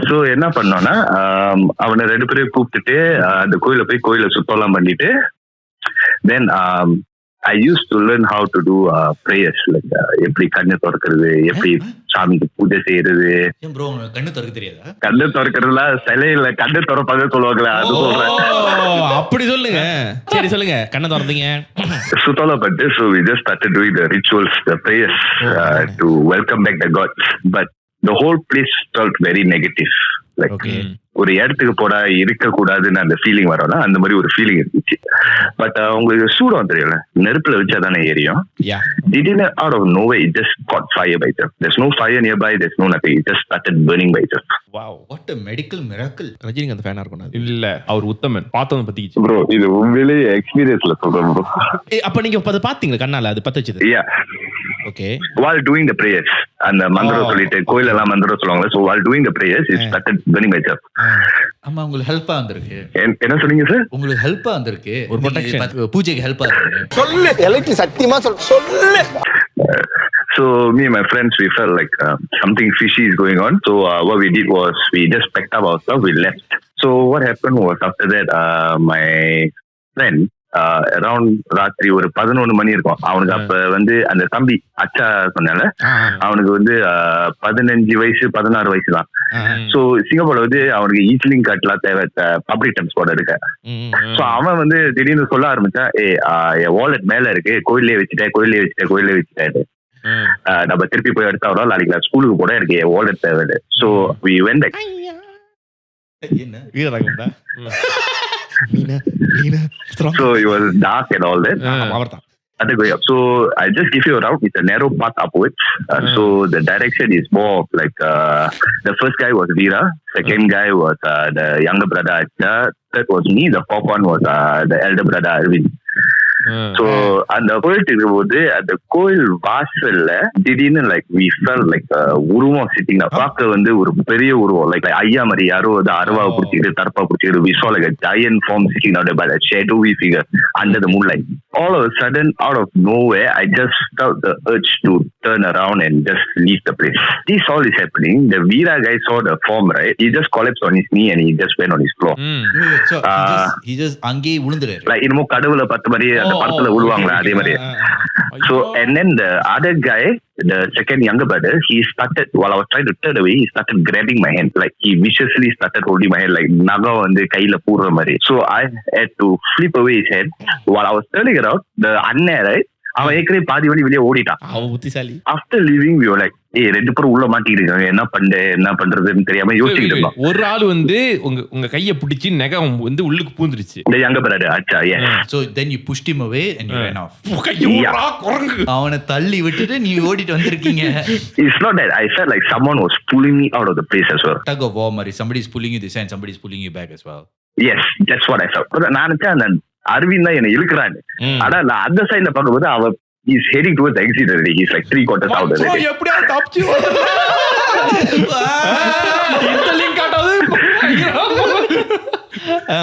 சோ என்ன பண்ணோம்னா அவனை 2 பேரையும் கூப்பிட்டுட்டு அந்த கோயில போய் கோயில சுத்தம்லாம் பண்ணிட்டு then I used to learn how to do prayers, like எப்படி கண்ணு திறக்கிறது, எப்படி சாமிக்கு பூஜை செய்யறது. ப்ரோ கண்ணு திறக்க தெரியாதா? கண்ணு திறக்கிறதுலாம் சிலையில கண்ணு திறப்பாங்க சொல்லுவாங்களே, அது சொல்றேன். அப்படி சொல்லுங்க. சரி சொல்லுங்க. கண்ணை திறந்தீங்க, சுத்தம்லாம் பண்ணிட்டு so we just started doing the rituals, the prayers to welcome back the gods. But the whole place felt very negative. Like ஒரு இடத்துக்கு போடா இருக்க கூடாதுன்னு அந்த ஃபீலிங் வரோம்னா அந்த மாதிரி ஒரு ஃபீலிங் இருந்துச்சு. பட் உங்களுக்கு சூடம் தெரியல, நெருப்புல வச்சாதானே எரியும். திடீர்னு out of nowhere it just caught fire by itself. There's no fire nearby, there's no nothing, it just started burning by itself. Wow, what a medical miracle. Rajinikanth அந்த ஃபேனா இருக்கும். இல்ல, அவர் உத்தமன். பார்த்தவன் பத்திச்சு bro, இது உண்மையிலேயே எக்ஸ்பீரியன்ஸ்ல சொல்றேன் bro. அப்ப நீங்க அத பாத்தீங்களா கண்ணால? அது பத்த வச்சது? Yeah. Okay. While doing the prayers, அந்த மந்திரம் சொல்லிட்டு கோயில எல்லாம் மந்திரம் சொல்லுவாங்க. So while doing the prayers it started burning by itself. ஆமா, உங்களுக்கு ஹெல்ப்பா வந்திருக்கு. என்ன சொன்னீங்க சார்? உங்களுக்கு ஹெல்ப்பா வந்திருக்கு, ஒரு ப்ரொடெக்ஷன், பூஜைக்கு ஹெல்ப்பா இருக்கு. சொல்லு எலக்ட்ரிக் சத்தியமா சொல்லு. So me and my friends, we felt like something fishy is going on. So what we did was we just packed up our stuff, we left. So what happened was after that, my friend around ராத்திரி ஒரு 11 மணி இருக்கும். அவனுக்கு அப்ப வந்து அந்த தம்பி அச்சா சொன்னால அவனுக்கு வந்து 15 வயசு 16 வயசு தான். சோ சிங்கப்பூர்ல வந்து அவனுக்கு ஈஸ்லிங் கார்ட்லாம் தேவை, பப்ளிக் டிரான்ஸ்போர்ட் இருக்கு. சோ அவன் வந்து திடீர்னு சொல்ல ஆரம்பிச்சான், என் வாலெட் மேல இருக்கு, கோயிலே வச்சுட்டேன் நம்ம திருப்பி போய் எடுத்தா வரோம், நாளைக்கு நான் ஸ்கூலுக்கு போட இருக்கு, என் வாலெட் தேவை. So we went back. So it was dark and all that. So I just give you a route. It's a narrow path upwards. So the direction is more of like the first guy was Veera, second guy was the younger brother Acha, third was me, the fourth one was the elder brother Arvind. So அந்த போயிட்டு இருக்கும்போது அந்த கோயில் வாசல்ல திடீர்னு லைக் we felt like உருவம் சிட்டிங் பார்க்க வந்து ஒரு பெரிய உருவம் லைக் ஐயா மாதிரி யாரோ வந்து அருவா பிடிச்சிக்கிட்டு தர்பா பிடிச்சிக்கிட்டு we saw like a giant form sitting out by a shadowy figure under the moonlight. All of a sudden, out of nowhere, I just felt the urge to turn around and just leave the place. This all is happening. The Veera guy saw the form, right? He just collapsed on his knee and he just went on his floor. So he just அங்கே விழுந்துறாரு. Like இன்னும் கடவுளை பார்த்த மாதிரி அந்த படத்துல விழுவாங்களா அதே மாதிரி. So and then the other guy, the second younger brother, he started, while I was trying to turn away, he started grabbing my hand. Like he viciously started holding my hand like நகம் வந்து கையில பூர்ற மாதிரி. So I had to flip away his hand. While I was turning around, the அண்ணன், right? அவன் ஏற்கனவே பாதி வழி வெளியே ஓடிட்டான். அவன் புத்திசாலி. After leaving, we were like, ரெண்டு பேரும் உள்ள மாட்டிக்கிட்டு என்ன பண்றதுன்னு தெரியாம யோசிச்சுட்டு இருந்தோம். ஒரு ஆள் வந்து உங்க கைய பிடிச்சி நகம் வந்து உள்ளுக்கு பூந்துருச்சு. The younger brother, அச்சா. So then you pushed him away and you ran off. அவனை தள்ளி விட்டுட்டு நீ ஓடிட்டு வந்திருக்கீங்க. It's not that I felt like someone was pulling me out of the place as well. Tug of war மாதிரி, somebody is pulling you this end, somebody is pulling you back as well. Yes, that's what I felt. நான் நினைச்சேன் அந்த அரவிந்த் தான் என்ன இழுக்கிறான்னு. ஆனா நான் அந்த சைட்ல பார்க்கும்போது அவன் he's heading towards the exit already. He's like 3/4 out already. எப்படியா தப்பிச்சு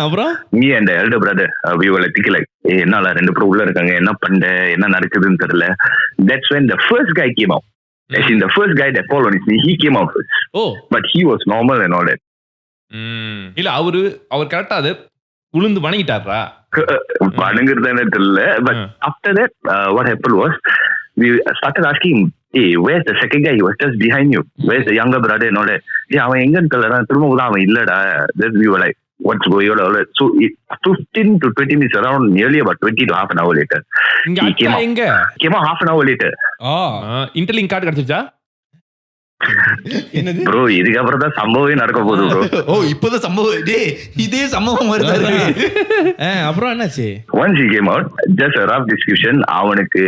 அப்புறம் me and the elder brother, we were like thinking like, என்னால ரெண்டு பேரும் உள்ள இருக்காங்க, என்ன பண்ண என்ன நடக்குதுன்னு தெரியல. That's when the first guy came out. As in the first guy that fall on his knee, he came out first. But he was normal and all that. இல்ல அவர் கரெக்டா அது உளுந்து வணங்கிட்டாரா? வணங்குறதுன்னு தெரியல. But after that, what happened was, we started asking him, hey, where's the second guy? He was just behind you. Where's the younger brother and all that? அவன் எங்கன்னு தெரியல. திரும்ப தான் அவன் இல்லடா. Then we were like, what's going on? So 15 to 20 minutes, around nearly about 20 to half an hour later, he came out half an hour later. Interlink card கிடைச்சிருச்சா? ப்ரோ இதுக்கப்புறம் தான் சம்பவமே நடக்க போகுது ப்ரோ. இப்பதான் சம்பவம் இதே சம்பவம் வருது. அப்புறம் என்னாச்சு? Once he came out, just a rough description. அவனுக்கு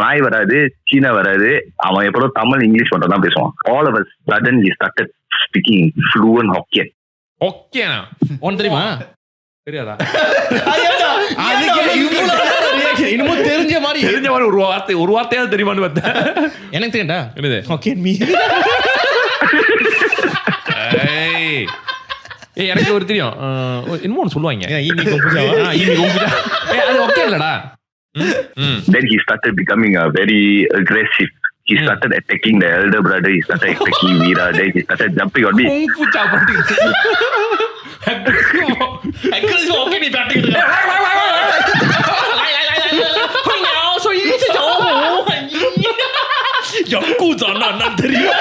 மாய் வராது, சீனா வராது, அவன் எப்போ தமிழ் இங்கிலீஷ் மட்டும் தான் பேசுவான். All of a sudden he started speaking fluent Hokkien. Hokkien உனக்கு தெரியுமா? தெரியாதா? இன்னமும் தெரிஞ்ச மாதிரி ஒரு வார்த்தையாவது தெரியுமான்னு பார்த்தேன். எனக்கு தெரியும்டா. என்னது? Hokkien me. எனக்கு ஒரு தெரியும். என்னமோ ஒன்று சொல்லுவாங்க. அது ஓகே இல்லடா. Then he started becoming very aggressive. He started attacking the elder brother. He started attacking Veera. Then he started jumping on me. தெரியும்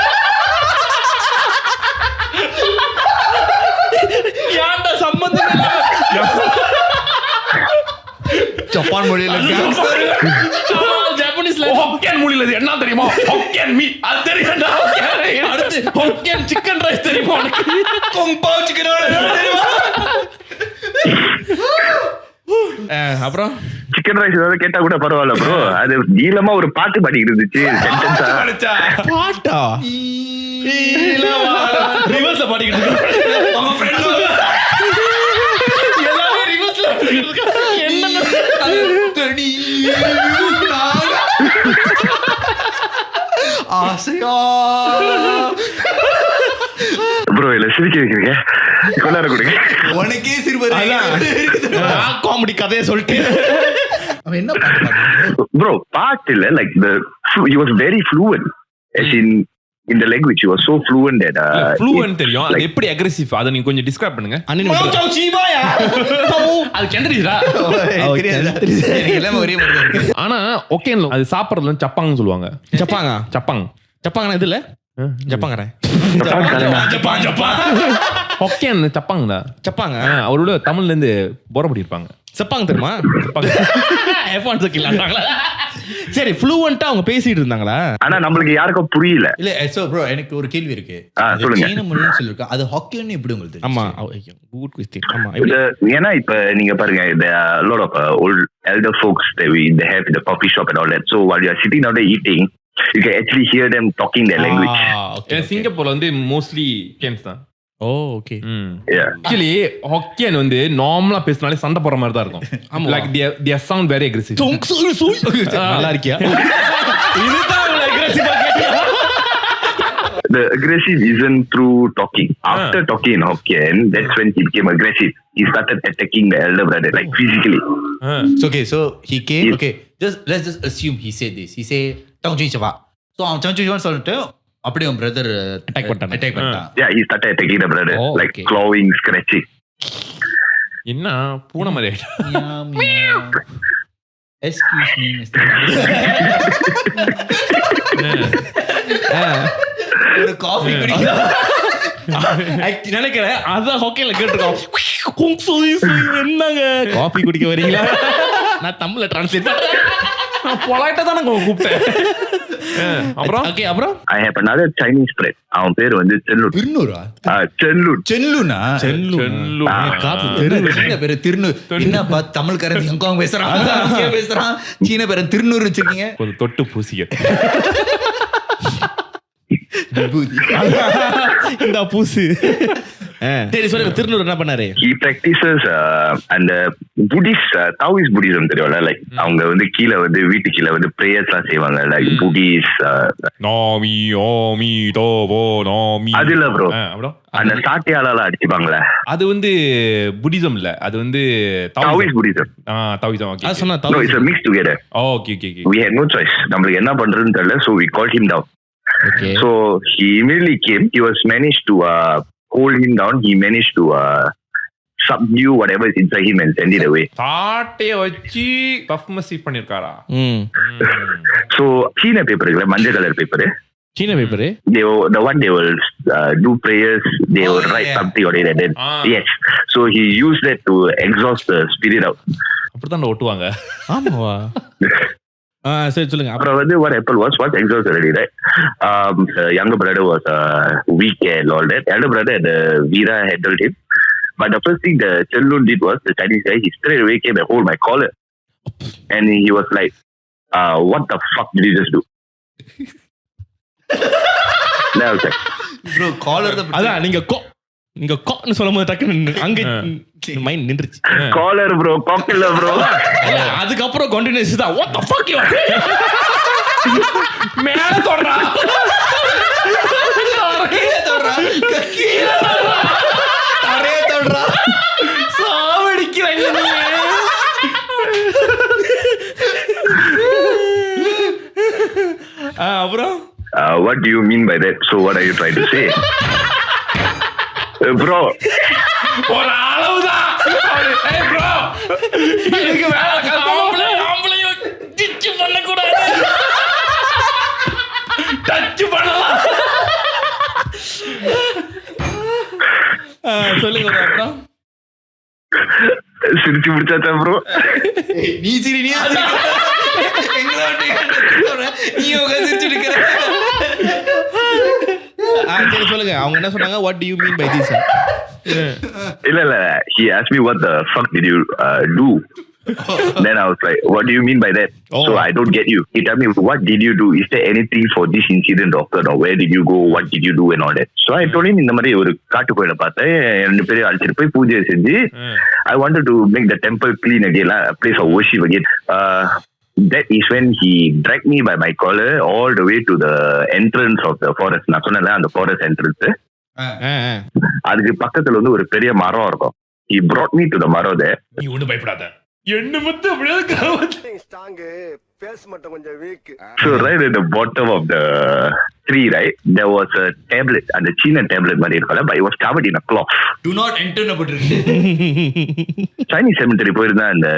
சம்பந்தம் ஜப்பான் மொழியில ஜாப்பனீஸ்ல ஹொக்கியன் மொழியில என்ன தெரியுமா? ஹொக்கியன் மீ அது தெரியும்டா. அடுத்து ஹொக்கியன் சிக்கன் ரைஸ் தெரியுமா உனக்கு? கொங்பாவ் சிக்கன் தெரியுமா? அப்புறம் சிக்கன் ரைஸ் ஏதாவது கேட்டா கூட பரவாயில்ல ப்ரோ. அது நீளமா ஒரு பாட்டு பாடிக்கிட்டு இருந்துச்சு. பாட்டா ரிவர்ஸ்ல பாடிக்கிட்டு இருக்கு. அவங்க ஃப்ரெண்ட் எல்லாமே ரிவர்ஸ்ல என்ன தடி ஆசையா ப்ரோ இல்ல சிரிக்க வைக்கிறீங்க, கொண்டாட கொடுங்க. உனக்கே சிறுவர் காமெடி கதையை சொல்லிட்டு அவன் என்ன பாட்டு ப்ரோ பாட்டு இல்ல, like he was very fluent. As in in the language. He was so fluent that fluent தெரியும். அது எப்படி aggressive? அத நீங்க கொஞ்சம் describe பண்ணுங்க. அது கெண்டரிஸ்டா. எனக்கு எல்லாமே ஒரே மாதிரி தான் இருக்கு. ஆனா ஓகேன்ல அது சாப்பிடுறதுல சப்பாங்னு சொல்லுவாங்க. சப்பாங் இதுல ஜப்பாங்கறேன் ஓகேன் சப்பாங்கடா. சப்பாங்க அவரோட தமிழ்ல இருந்து போறபடி இருப்பாங்க. சப்பாங்க தெரியுமா? F1 கில்லாங்களா? சரி ஃப்ளூவன்ட்டா அவங்க பேசிட்டு இருந்தாங்களா? ஆனா நம்மளுக்கு யாருக்கும் புரியல. இல்ல சோ ப்ரோ எனக்கு ஒரு கேள்வி இருக்கு. சொல்லுங்க. சீன மொழின்னு சொல்லிருக்கா. அது ஹாக்கியன் எப்படி உங்களுக்கு தெரியும்? ஆமா குட் क्वेश्चन. ஆமா ஏன்னா இப்ப நீங்க பாருங்க there are a lot of old elder folks that they have in the coffee shop and all that. So while you are sitting down there eating, you can actually hear them talking their language. சிங்கப்பூர்ல வந்து மோஸ்ட்லி கேம்ஸ் தான். ஓகே. ஆக்சுவலி ஹாக்கியன் வந்து நார்மலா பேசினாலே சண்டை போற மாதிரி தான் இருக்கும். Like they sound very aggressive. நல்லா இருக்கியா? இதுதான் aggressive-ஆ கேட்டியா? The aggressive isn't through talking. After talking in Hokkien, that's when he became aggressive. He started attacking the elder brother, like physically. Okay, so he came. Okay, let's just assume he said this. He say, "Tang Jun Chava." So அவன் Tang Jun Chava சொல்லிட்டு அப்படியே அவன் பிரதர் அட்டாக் பண்ணிட்டான். Yeah, he started attacking the brother, like okay. clawing, scratching. என்ன பூனை மாதிரி Excuse me, Mr. ஒரு காஃபி குடிக்கலாம். நினைக்கிறேன் அதான் ஹாக்கியன்ல கேட்டிருக்கோம். என்னங்க காஃபி குடிக்க வரீங்களா? நான் தமிழ்ல டிரான்ஸ்லேட் பண்றேன். பொலைட்டா தான் நான் கூப்பிட்டேன். அப்புறம் I have another Chinese friend. அவன் பேர் வந்து செல்லூர். திருநூரா? செல்லூனா? சீன பேரு திருநூர். என்னப்பா தமிழ்காரன் ஹாங்காங் பேசுறான், சீன பேரு திருநூர் வச்சிருக்கீங்க. கொஞ்சம் தொட்டு பூசிக்க. இந்த பூசு. சரி சொல்லுங்க, திருநூர் என்ன பண்ணாரு? He practices அந்த புத்திஸ்ட் தாவோயிஸ்ட் புத்திசம் தெரியும்ல, லைக் அவங்க வந்து கீழே வந்து வீட்டு கீழே வந்து பிரேயர்ஸ்லாம் செய்வாங்க, லைக் புத்திஸ்ட் நாமி ஓமி தோவோ நாமி. அது இல்ல ப்ரோ, அப்புறம் அந்த சாட்டையால அடிச்சுப்பாங்களே, அது வந்து புத்திசம் இல்ல, அது வந்து தாவோயிஸ்ட் புத்திசம். தாவோயிசம். ஓகே. அது சொன்னா No, it's a mix together. Okay. We had no choice. நம்மளுக்கு என்ன பண்றதுன்னு தெரியல, so we called him down. Okay. So he immediately came. He was managed to hold him down. He managed to subdue whatever is inside him and send it away. சாட்டைய வச்சு பஃப் மசிவ் பண்ணிருக்காரா? So சீன பேப்பர் இருக்குல்ல, மஞ்சள் கலர் பேப்பர், சீன paper, the one they will do prayers, they will write something on it and then yes, so he used that to exhaust the spirit out. அப்படிதான் ஒட்டுவாங்க. ஆமாவா? சரி சொல்லுங்க. அப்புறம் வந்து what happened was, once exhaust already, right, the younger brother was weak and all that. Elder brother and Veera handled him, but the first thing the Chenlun did was, the Chinese guy, he straight away came and hold my collar, and he was like, what the fuck did you just do? Then I was like, bro, collar the அதான் நீங்க கான்னு சொல்லும்போது டக்குன்னு அங்க மைண்ட் நின்றுச்சு. காலர் ப்ரோ, காக்கல ப்ரோ. அதுக்கப்புறம் கண்டினியூஸ் தான் what the fuck you மேல சொல்றா, கீழே தொடறா, சாவடிக்கிறீங்க நீங்க. அப்புறம் what do you mean by that? So what are you trying to say? Bro, ஒரு அளவுதான். ஏய் bro, இதுக்கு மேல ஆம்பளையோ டிச் பண்ண கூடாது, டச் பண்ணலாம். சொல்லுங்க. அப்புறம் சிரிச்சு முடிச்சாச்சா ப்ரோ? நீ சிரி, நீ சரி சொல்லுங்க. அவங்க என்ன சொன்னாங்க? what do you mean by this? இல்ல he asked me what the fuck did you do. Then I was like, what do you mean by that? So I don't get you. He told me, what did you do? Is there anything for this incident occurred, or where did you go, what did you do and all that? So I told him, இந்த மாதிரி ஒரு காட்டு கோயில பார்த்தேன், ரெண்டு பேரும் அழைச்சிட்டு போய் பூஜை செஞ்சு, I wanted to make the temple clean again, a place of worship again. That is when he dragged me by my collar all the way to the entrance of the forest. நான் சொன்னேன்ல, அந்த forest entrance, அதுக்கு பக்கத்துல வந்து ஒரு பெரிய மரம் இருக்கும். He brought me to the மரம் there. நீ ஒன்னும் பயப்படாத, என்ன மட்டும் அப்படியே ஸ்ட்ராங் பேஸ் மட்டும் கொஞ்சம் week. So right at the bottom of the tree, right, there was a tablet, and the China tablet மாதிரி இருக்கல, but it was covered in a cloth. Do not enter னு போட்டுருக்கு. Chinese cemetery போயிருந்தா அந்த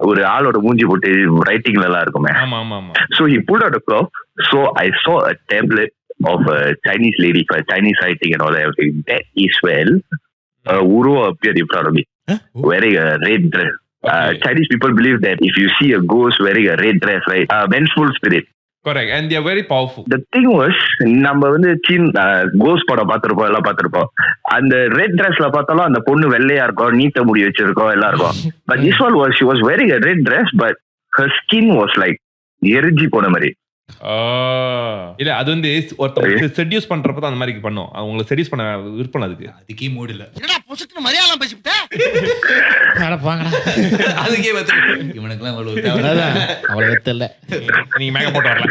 ஒரு ஆளோட மூஞ்சி போட்டு ரைட்டிங்ல எல்லாம் இருக்குமே. ஆமா ஆமா ஆமா. So he pulled out a cloth. So I saw a tablet of a Chinese lady for Chinese writing and all that. Everything. That is well, Uro appeared in front of me, wearing a red dress. Chinese people believe that if you see a ghost wearing a red dress, right, vengeful spirit. Correct, and they are very powerful. The thing was, நம்ம வந்து கோஸ்ட் படம் பார்த்திருப்போம், எல்லாம் பார்த்திருப்போம். அந்த ரெட் ட்ரெஸ்ல பார்த்தாலும் அந்த பொண்ணு வெள்ளையா இருக்கும், நீட்ட முடி வச்சிருக்கோம், எல்லாம் இருக்கும். But this one was, she was wearing a red dress, but her skin was like எரிஞ்சி போன மாதிரி. இல்ல அது வந்து ஒருத்தர் செடியூஸ் பண்றப்ப அந்த மாதிரி பண்ணும். அவங்களை செடியூஸ் பண்ண விருப்பம் அதுக்கு. அதுக்கே மூடு இல்ல. என்னடா புசுக்கு மரியாதை பேசிட்டே. அட பாங்கடா. அதுக்கே வந்து இவனுக்குலாம் அவ்வளவு தேவை. அவ்வளவு தெரியல. நீங்க மேக போட்டு வரல.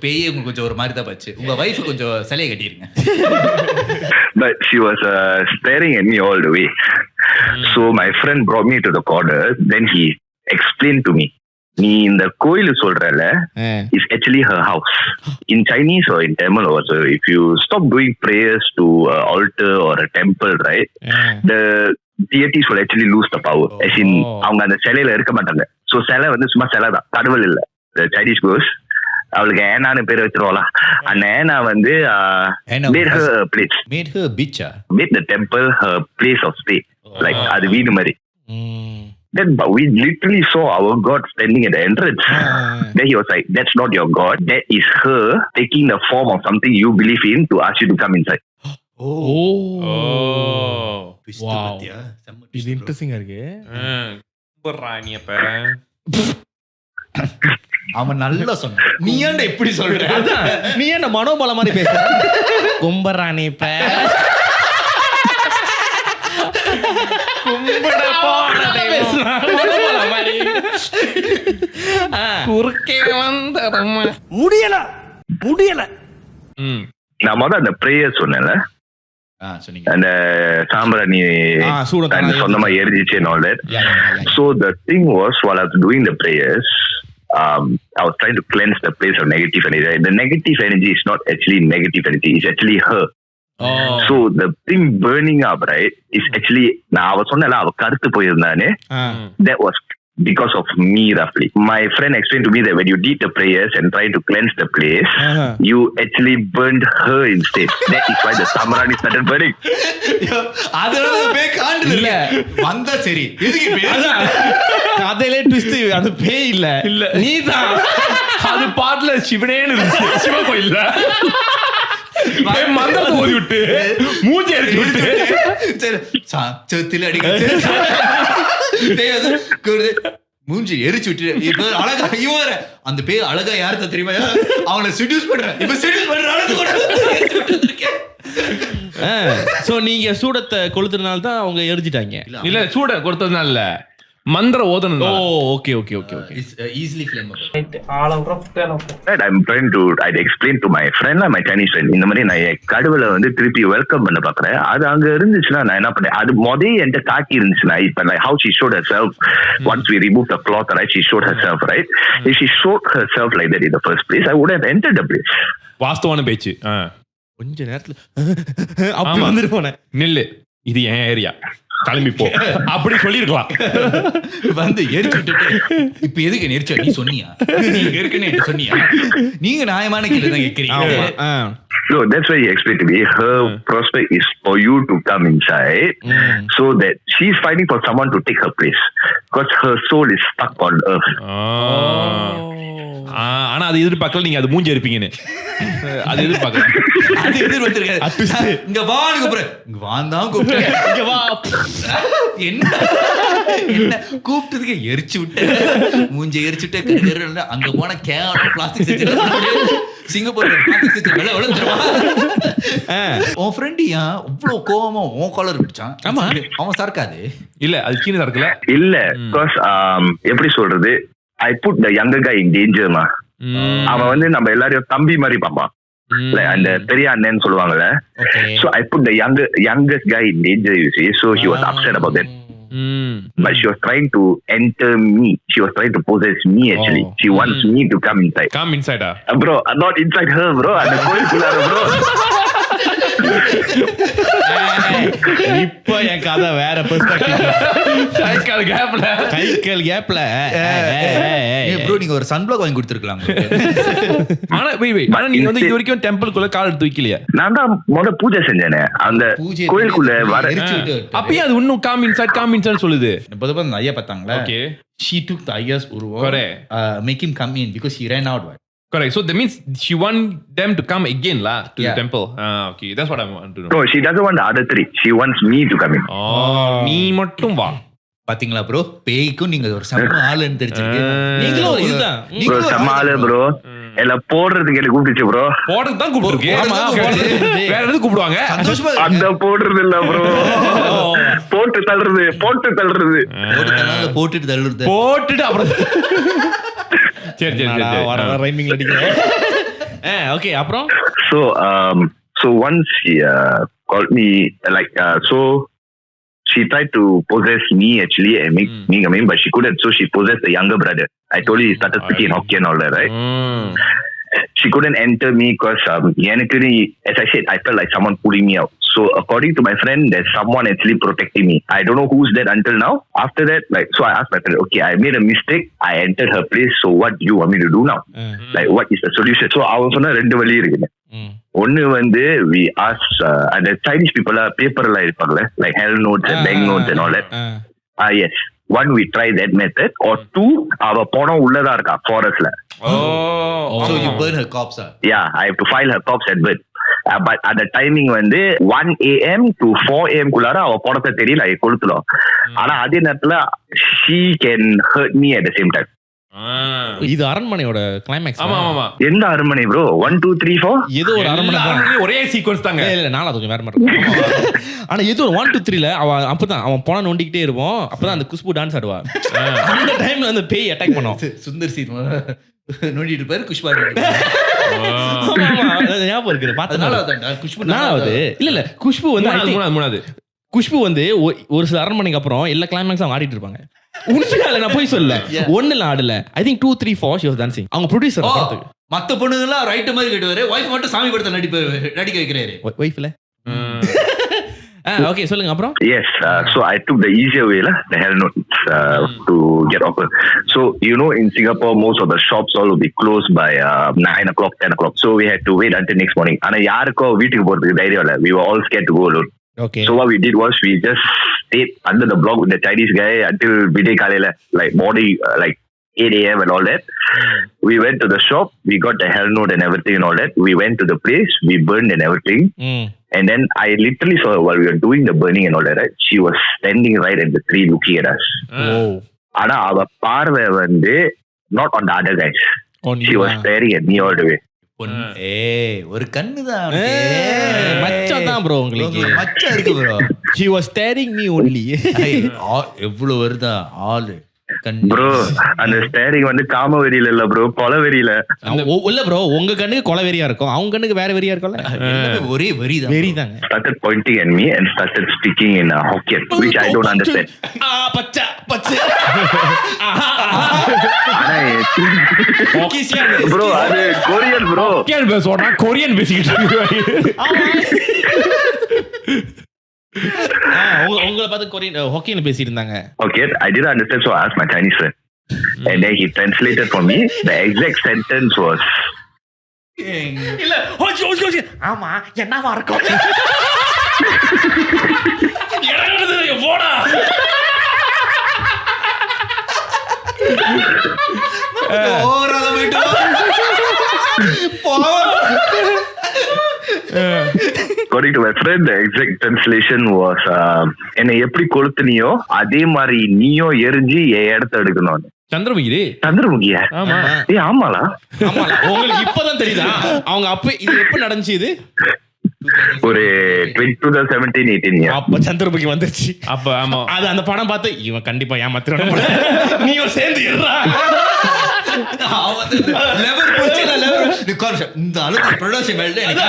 பேயே உங்களுக்கு கொஞ்சம் ஒரு மாதிரி தான் பாச்சு. உங்க வைஃப் கொஞ்சம் சலையை கட்டிருங்க. But she was staring at me all the way. So my friend brought me to the corner. Then he explained to me, நீ இந்த கோயில் சொல்றல, is actually her house. In Chinese or in Tamil also, if you stop doing prayers to an altar or a temple, right, the deities will actually lose the power. As in, அவங்க அந்த சிலையில இருக்க மாட்டாங்க. So சிலை வந்து சும்மா சிலை தான், கடவுள் இல்ல. The Chinese goes, அவளுக்கு ஏனான்னு பேர் வச்சிருவோம்ல, அந்த ஏனா வந்து made her a place. Made her a bitch. Made the temple her place of stay. Like அது வீடு மாதிரி. Then but we literally saw our God standing at the entrance. Then he was like, that's not your God. That is her taking the form of something you believe in to ask you to come inside. Wow. இது இன்ட்ரஸ்டிங்கா இருக்கு. ராணி அப்ப அவன் நல்லா சொன்னான். நீ ஏன்டா எப்படி சொல்ற? அதான் நீ என்ன மனோபல மாதிரி பேசுற? கும்பராணி இப்ப கும்பட போறதே பேசுறான். மனோபல மாதிரி. குறுக்கே வந்தறமா. முடியல. நான் முதல்ல அந்த பிரேயர் சொன்னேன்ல, சொன்னீங்க. அந்த சாம்பிராணி சொந்தமா எரிஞ்சிச்சு and all that. So the thing was, while I was doing the prayers, I was trying to cleanse the place of negative energy. The negative energy is not actually negative energy, it's actually her. So the thing burning up, right, is actually, நான் அவ சொன்னல அவ கருத்து போயிருந்தானே, that was because of me roughly. My friend explained to me that when you did the prayers and tried to cleanse the place, you actually burned her instead. That is why the samarani started burning. அதனால பே காண்டல இல்ல வந்தா சரி. எதுக்கு பே? கதையிலே ட்விஸ்ட், அது பேய் இல்ல, நீதான். அது பாட்டுல சிவனேன்னு இருந்துச்சு. சிவ கோயில்ல மந்திரத்தை ஓதி விட்டு மூஞ்சி எடுத்து விட்டு செத்துல அடிக்க மூஞ்சி எரிச்சு விட்டு இப்ப அழகா இவர அந்த பேர் அழகா யாரு தெரியுமா? அவங்களை செடியூஸ் பண்றேன். இப்ப செடியூஸ் பண்ற சோ நீங்க சூடத்தை கொளுத்துறதுனால தான் அவங்க எரிஞ்சிட்டாங்க. இல்ல சூட கொடுத்ததுனால இல்ல, மந்திர ஓதனம். Okay okay okay okay. It's easily flammable. Right, I'm trying to explain to my friend, my Chinese friend, இந்த மாதிரி நான் கடவுளை வந்து திருப்பி வெல்கம் பண்ண பாக்குறேன். அது அங்க இருந்துச்சுன்னா நான் என்ன பண்ணேன், அது முதல்ல என்கிட்ட காட்டி இருந்துச்சுன்னா, இப்ப like how she showed herself once we removed the cloth, right, she showed herself, right. If she showed herself like that in the first place, I would have entered the place. வாஸ்தவான பேச்சு. கொஞ்ச நேரத்துல அப்படி வந்துட்டு போனேன். நில்லு, இது என் ஏரியா, கிளம்பி போ அப்படி சொல்லிருக்கலாம். வந்து எரிச்சு விட்டுட்டு இப்ப எதுக்கு நெரிச்ச நீ சொன்னியா? நீங்க ஏற்கனவே சொன்னியா? நீங்க நியாயமான கேள்வி தான் கேக்குறீங்க. So that's why he explained to me, her prospect is for you to come inside, so that she's fighting for someone to take her place, because her soul is stuck on earth. ஆனா அது எதிர்பார்க்கல நீங்க அது மூஞ்சி இருப்பீங்கன்னு. அது எதிர்பார்க்கல. அது எதிர்பார்த்திருக்காது. இங்க வான்னு கூப்பிடுறேன். இங்க வாந்தான் கூப்பிடுறேன். இங்க வா. என்ன என்ன கூப்பிட்டதுக்கு எரிச்சு விட்டு மூஞ்சி எரிச்சு விட்டு கருகரு அங்க போன கேவலம் பிளாஸ்டிக் செஞ்சு சிங்கப்பூர் பிளாஸ்டிக் செஞ்சு வெள்ள விழுந்துருவா. உன் ஃப்ரெண்ட் ஏன் இவ்வளவு கோவமா உன் காலர் பிடிச்சான்? ஆமா அவன் சர்க்காது இல்ல, அது சீன சர்க்கல இல்ல. பிகாஸ் எப்படி சொல்றது, I put the younger guy in danger ma. அவன் வந்து நம்ம எல்லாரையும் தம்பி மாதிரி பாப்பான், அந்த பெரிய அண்ணன் சொல்லுவாங்கல்ல. So I put the youngest guy in danger, you see. So he was upset about that. But she was trying to enter me. She was trying to possess me actually. She wants me to come inside. Come inside. Bro, not inside her, bro. அந்த கோயிலுக்குள்ளார, bro. இப்ப என் கதை வேற பெர்ஸ்பெக்டிவ். கைக்கால் கேப்ல. கைக்கல் கேப்ல. ப்ரோ நீங்க ஒரு சன்பிளாக் வாங்கி கொடுத்துருக்கலாம். ஆனா ஆனா நீங்க வந்து இது வரைக்கும் டெம்பிள்குள்ள கால் எடுத்து வைக்கலையா? நான் தான் முத பூஜை செஞ்சேனே அந்த கோயிலுக்குள்ள வர. அப்பயே அது இன்னும் கம் இன்சைட் சொல்லுது. பொதுவா அந்த ஐயா பார்த்தாங்களா? ஓகே. She took the ஐயாஸ் உருவம். Correct. Make him come in because he ran out. Correct. So that means she want them to come again lah to the temple. Okay. That's what I want to know. No, she doesn't want the other three. She wants me to come in. நீ மட்டும் வா. பாத்தீங்களா ப்ரோ, பேய்க்கும் நீங்க ஒரு சம ஆளுன்னு தெரிஞ்சிருக்கு. நீங்களும் இதுதான். ப்ரோ சமாளு ப்ரோ. எல்லாம் போடுறதுக்கு எனக்கு கூப்பிடுச்சு ப்ரோ. போடுறது தான் கூப்பிட்டுருக்கு. ஆமா, வேற எது கூப்பிடுவாங்க? சந்தோஷமா அந்த போடுறது இல்ல ப்ரோ. போட்டு தள்ளுறது. போட்டுட்டு தள்ளுறது. போட்டுட்டு அப்புறம் சரி வர ரைமிங் அடிக்கிறேன். ஓகே, அப்புறம் so once she called me like so she tried to possess me actually and make me come in, but she couldn't, so she possessed the younger brother. I told you he started speaking in Hokkien and all that, right? She couldn't enter me because as I said, I felt like someone pulling me out. So according to my friend, there's someone actually protecting me. I don't know who's that until now. After that, like, so I asked my friend, okay, I made a mistake. I entered her place. So what do you want me to do now? Like, what is the solution? So I was on a ரெண்டு வழி இருக்கு. ஒன்னு வந்து we asked the Chinese people paper எல்லாம் இருப்பாங்கல்ல, like hell notes and bank notes and all that. Yes. One, we try that method. Or two, அவ பணம் உள்ளதா இருக்கா ஃபாரஸ்ட்ல. So you burn her corpse. Yeah, I have to file her corpse at birth. But at the timing வந்து 1 AM to 4 AM குள்ளார அவ பணத்தை தெரியல கொளுத்துலாம். ஆனா அதே நேரத்துல she can hurt me at the same time. இது அரண்மனையோட கிளைமேக்ஸ். ஆமா. எந்த அரண்மனை ப்ரோ? 1 2 3 4 ஏதோ ஒரு அரண்மனை ஒரே சீக்வென்ஸ் தாங்க. இல்ல நாளா கொஞ்சம் வேற மாதிரி இருக்கும். ஆனா ஏதோ ஒரு 1 2 3ல அப்பதான் அவன் போன நோண்டிக்கிட்டே இருப்போம். அப்பதான் அந்த குஷ்பு டான்ஸ் ஆடுவா. அந்த டைம்ல அந்த பேய் அட்டாக் பண்ணும். சுந்தர் சி நோண்டிட்டு இருப்பாரு, குஷ்பா ஞாபகம் இருக்குது. பார்த்தனால குஷ்பு நாலாவது இல்ல குஷ்பு வந்து மூணாவது குஷ்பு வந்து ஒரு சில அரண்மனைக்கு அப்புறம் எல்லா கிளைமேக்ஸும் அவங்க ஆடிட்டு இருப்பாங்க. உண்மையால நான் போய் சொல்ல ஒண்ணுல ஆடல. I think 2 3 4 she was dancing. அவங்க ப்ரொடியூசர் படத்துக்கு மத்த பொண்ணுங்கலாம் ரைட் மாதிரி கட்டுவாரு, வைஃப் மட்டும் சாமி படத்தை நடிக்க வைக்கிறாரு. வைஃப்ல okay, சொல்லுங்க அப்புறம். Yes, so I took the easier way lah, the hell notes to get offer. So you know in Singapore most of the shops all will be closed by 9 o'clock 10 o'clock. So we had to wait until next morning. ஆனா யாருக்கோ வீட்டுக்கு போறதுக்கு தைரியம் இல்ல. We were all scared to go alone. Okay. So what we did was we just stayed under the block with the Chinese guy until vidai kalayla, like morning, like 8 AM and all that. We went to the shop, we got the hell note and everything and all that. We went to the place, we burned and everything. And then I literally saw her while we were doing the burning and all that, right? She was standing right at the tree looking at us. Ana ava பார்வை வந்து not on the other guys. She was staring at me all the way. ஒரு கண்ணுதான் மச்சான் தான் ப்ரோ, உங்களுக்கு மச்சான் இருக்கு bro. she was staring me only. எவ்வளவு வருதா ஆளு ப்ரோ. அந்த ஸ்டேரிங் வந்து காம வெறியில இல்ல ப்ரோ, கொலை வெறியில. இல்ல ப்ரோ, உங்க கண்ணுக்கு கொலை வெறியா இருக்கும், அவங்க கண்ணுக்கு வேற வெறியா இருக்கும்ல. ஒரே வெறிதான். வெறிதாங்க. Started pointing at me and started speaking in Hokkien, which I don't understand. Bachcha Bachcha bro அது கொரியன் ப்ரோ. கொரியன் பேசுறா, கொரியன் பேசிக்கிட்டு இருக்கு. உங்களை பார்த்து கொரியன் ஹொக்கியன் பேசி இருந்தாங்க. Okay, I didn't understand, so I asked my Chinese friend. And then he translated for me. The exact sentence was இல்ல ஹோச்சி ஆமா என்னவா இருக்கும் எனக்கு போடா. ஓவரால போயிட்டு according to my friend, the exact translation was என்னை எப்படி கொளுத்துனியோ அதே மாதிரி நீயோ எரிஞ்சு என் இடத்த எடுக்கணும். சந்திரமுகியா? ஆமா. ஆமாலா? ஆமாலா. உங்களுக்கு இப்பதான் தெரியுதா? அவங்க அப்ப இது எப்ப நடந்துச்சு? இது ஒரு 2017-18. அப்ப சந்திரமுகி வந்துருச்சு. அப்ப ஆமா, அது அந்த படம் பார்த்து இவன் கண்டிப்பா ஏமாத்துறான், நீயும் சேர்ந்து இருடா. இந்த அளவுக்கு ப்ரொடக்ஷன் வேல்டு எனக்கு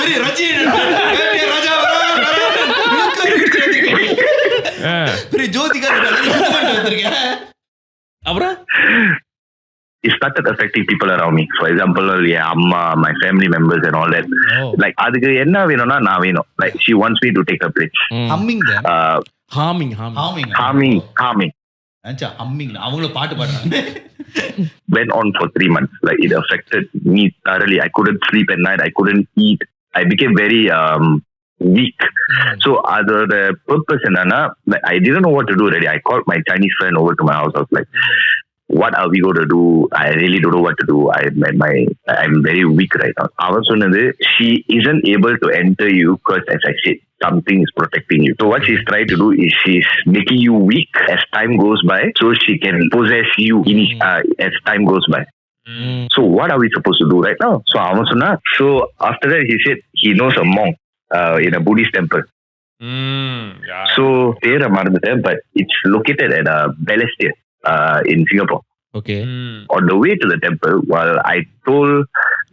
பெரிய ரஜினி ராஜா பெரிய ஜோதிகா வந்திருக்கேன். அப்புறம் it started affecting people around me. For example, amma, my family members and all that. Like அதுக்கு என்ன வேணும்னா நான் வேணும். Like she wants me to take her place. Humming தான். Harming Harming. அச்சா ஹம்மிங் அவங்கள பாட்டு பாடுறாங்க. Went on for 3 months. Like it affected me thoroughly. I couldn't sleep at night. I couldn't eat. I became very weak. So the purpose என்னன்னா, like, I didn't know what to do really. I called my Chinese friend over to my house. I was like, what are we going to do? I really don't know what to do. I'm very weak right now. அவன் சொன்னது, she isn't able to enter you because, as I said, something is protecting you. So what she's trying to do is she's making you weak as time goes by, so she can possess you as time goes by. So what are we supposed to do right now? So அவன் சொன்னா, so after that he said he knows a monk in a Buddhist temple. So பேரை மறந்துட்டேன், but it's located at Balestier in Singapore. Okay. On the way to the temple, while I told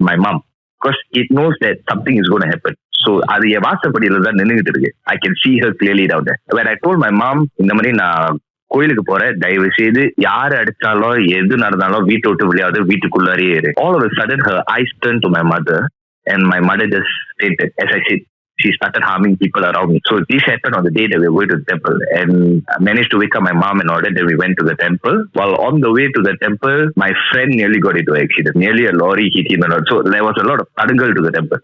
my mom, because it knows that something is going to happen. So அது என் வாசப்படியில தான் நின்னுகிட்டு இருக்கு. I can see her clearly down there. When I told my mom, இந்த மாதிரி நான் கோயிலுக்கு போறேன், தயவு செய்து யாரு அடிச்சாலும் எது நடந்தாலும் வீட்டை விட்டு விளையாடு, வீட்டுக்குள்ளாரே இரு. All of a sudden her eyes turned to my mother and my mother just fainted. As I said, she started harming people around me. So this happened on the day that we were going to the temple, and I managed to wake up my mom and all that. Then we went to the temple. While on the way to the temple, my friend nearly got into an accident. Nearly a lorry hit him and all. So there was a lot of tadungal to the temple.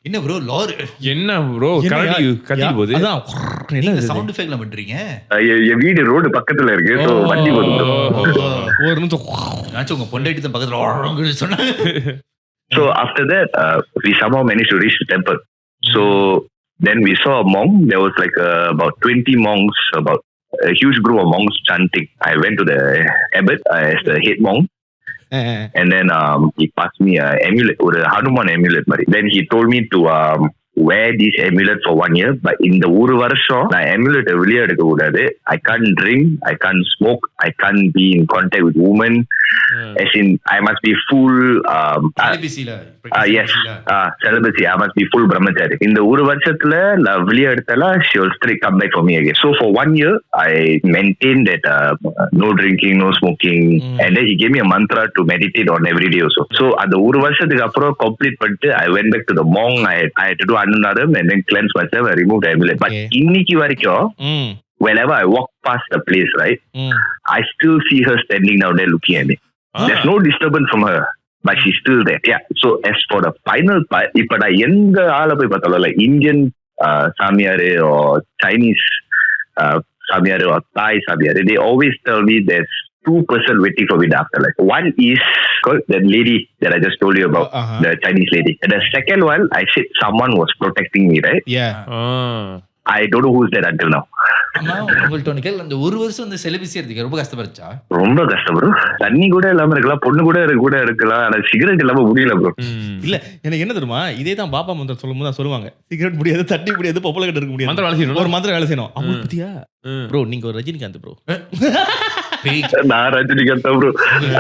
என்ன ப்ரோ லாரி என்ன ப்ரோ கத்தி போகுது? அதான் என்ன சவுண்ட் எஃபெக்ட்ல பண்றீங்க? என் வீடு ரோடு பக்கத்துல இருக்கு. So வண்டி வருது. ஒரு நிமிஷம் நான் உங்க பொண்டாட்டி தான் பக்கத்துல சொன்னாங்க. So after that, we somehow managed to reach the temple. So then we saw a monk. There was like about 20 monks, about a huge group of monks chanting. I went to the abbot as the head monk. And then he passed me an amulet, or a Hanuman amulet. Then he told me to wear this amulet for 1 year. But in the ஒரு வருஷம் நான் amulet வெளியே எடுக்க கூடாது. I can't drink, I can't smoke, I can't be in contact with women. As in, I must be full yes, celibacy. I must be full brahmachari. இந்த ஒரு வருஷத்துல நான் வெளியே எடுத்தால she will straight come back for me again. So for 1 year I maintained that no drinking, no smoking. And then he gave me a mantra to meditate on every day also. So அந்த ஒரு வருஷத்துக்கு அப்புறம் complete பண்ணிட்டு I went back to the monk. I had to do another and then cleanse myself. I removed the amulet. But இன்னைக்கு வரைக்கும் whenever I walk past the place, right, I still see her standing down there looking at me. There's no disturbance from her, but she's still there. Yeah. So as for the final part, இப்ப நான் எந்த ஆளை போய் பார்த்தாலும், like Indian சாமியாரு or Chinese சாமியாரு or Thai சாமியாரு, they always tell me there's 2% waiting for me in the afterlife. One is called that lady that I just told you about, the Chinese lady. And the second one, I said someone was protecting me, right? Yeah. I don't know who's that until now. அம்மா உங்கள்ட்ட ஒன்று கேள், அந்த ஒரு வருஷம் வந்து செலிபஸி எடுத்துக்க ரொம்ப கஷ்டப்பட்டுச்சா? ரொம்ப கஷ்டம் ப்ரோ. தண்ணி கூட இல்லாம இருக்கலாம், பொண்ணு கூட இருக்கலாம், ஆனா சிகரெட் இல்லாம முடியல ப்ரோ. இல்ல எனக்கு என்ன தெரியுமா, இதே தான் பாப்பா மந்திரம் சொல்லும் போது சொல்லுவாங்க, சிகரெட் முடியாது, தண்ணி முடியாது, பொப்பளை கட்ட இருக்க முடியாது, மந்திரம் வேலை செய்யணும், ஒரு மந்திரம் வேலை செய்யணும். அவங்க பத்தியா ப்ரோ, நீங்க ஒரு ரஜினிகாந்த் ப்ரோ. நான் ரஜினிகாந்த் ப்ரோ.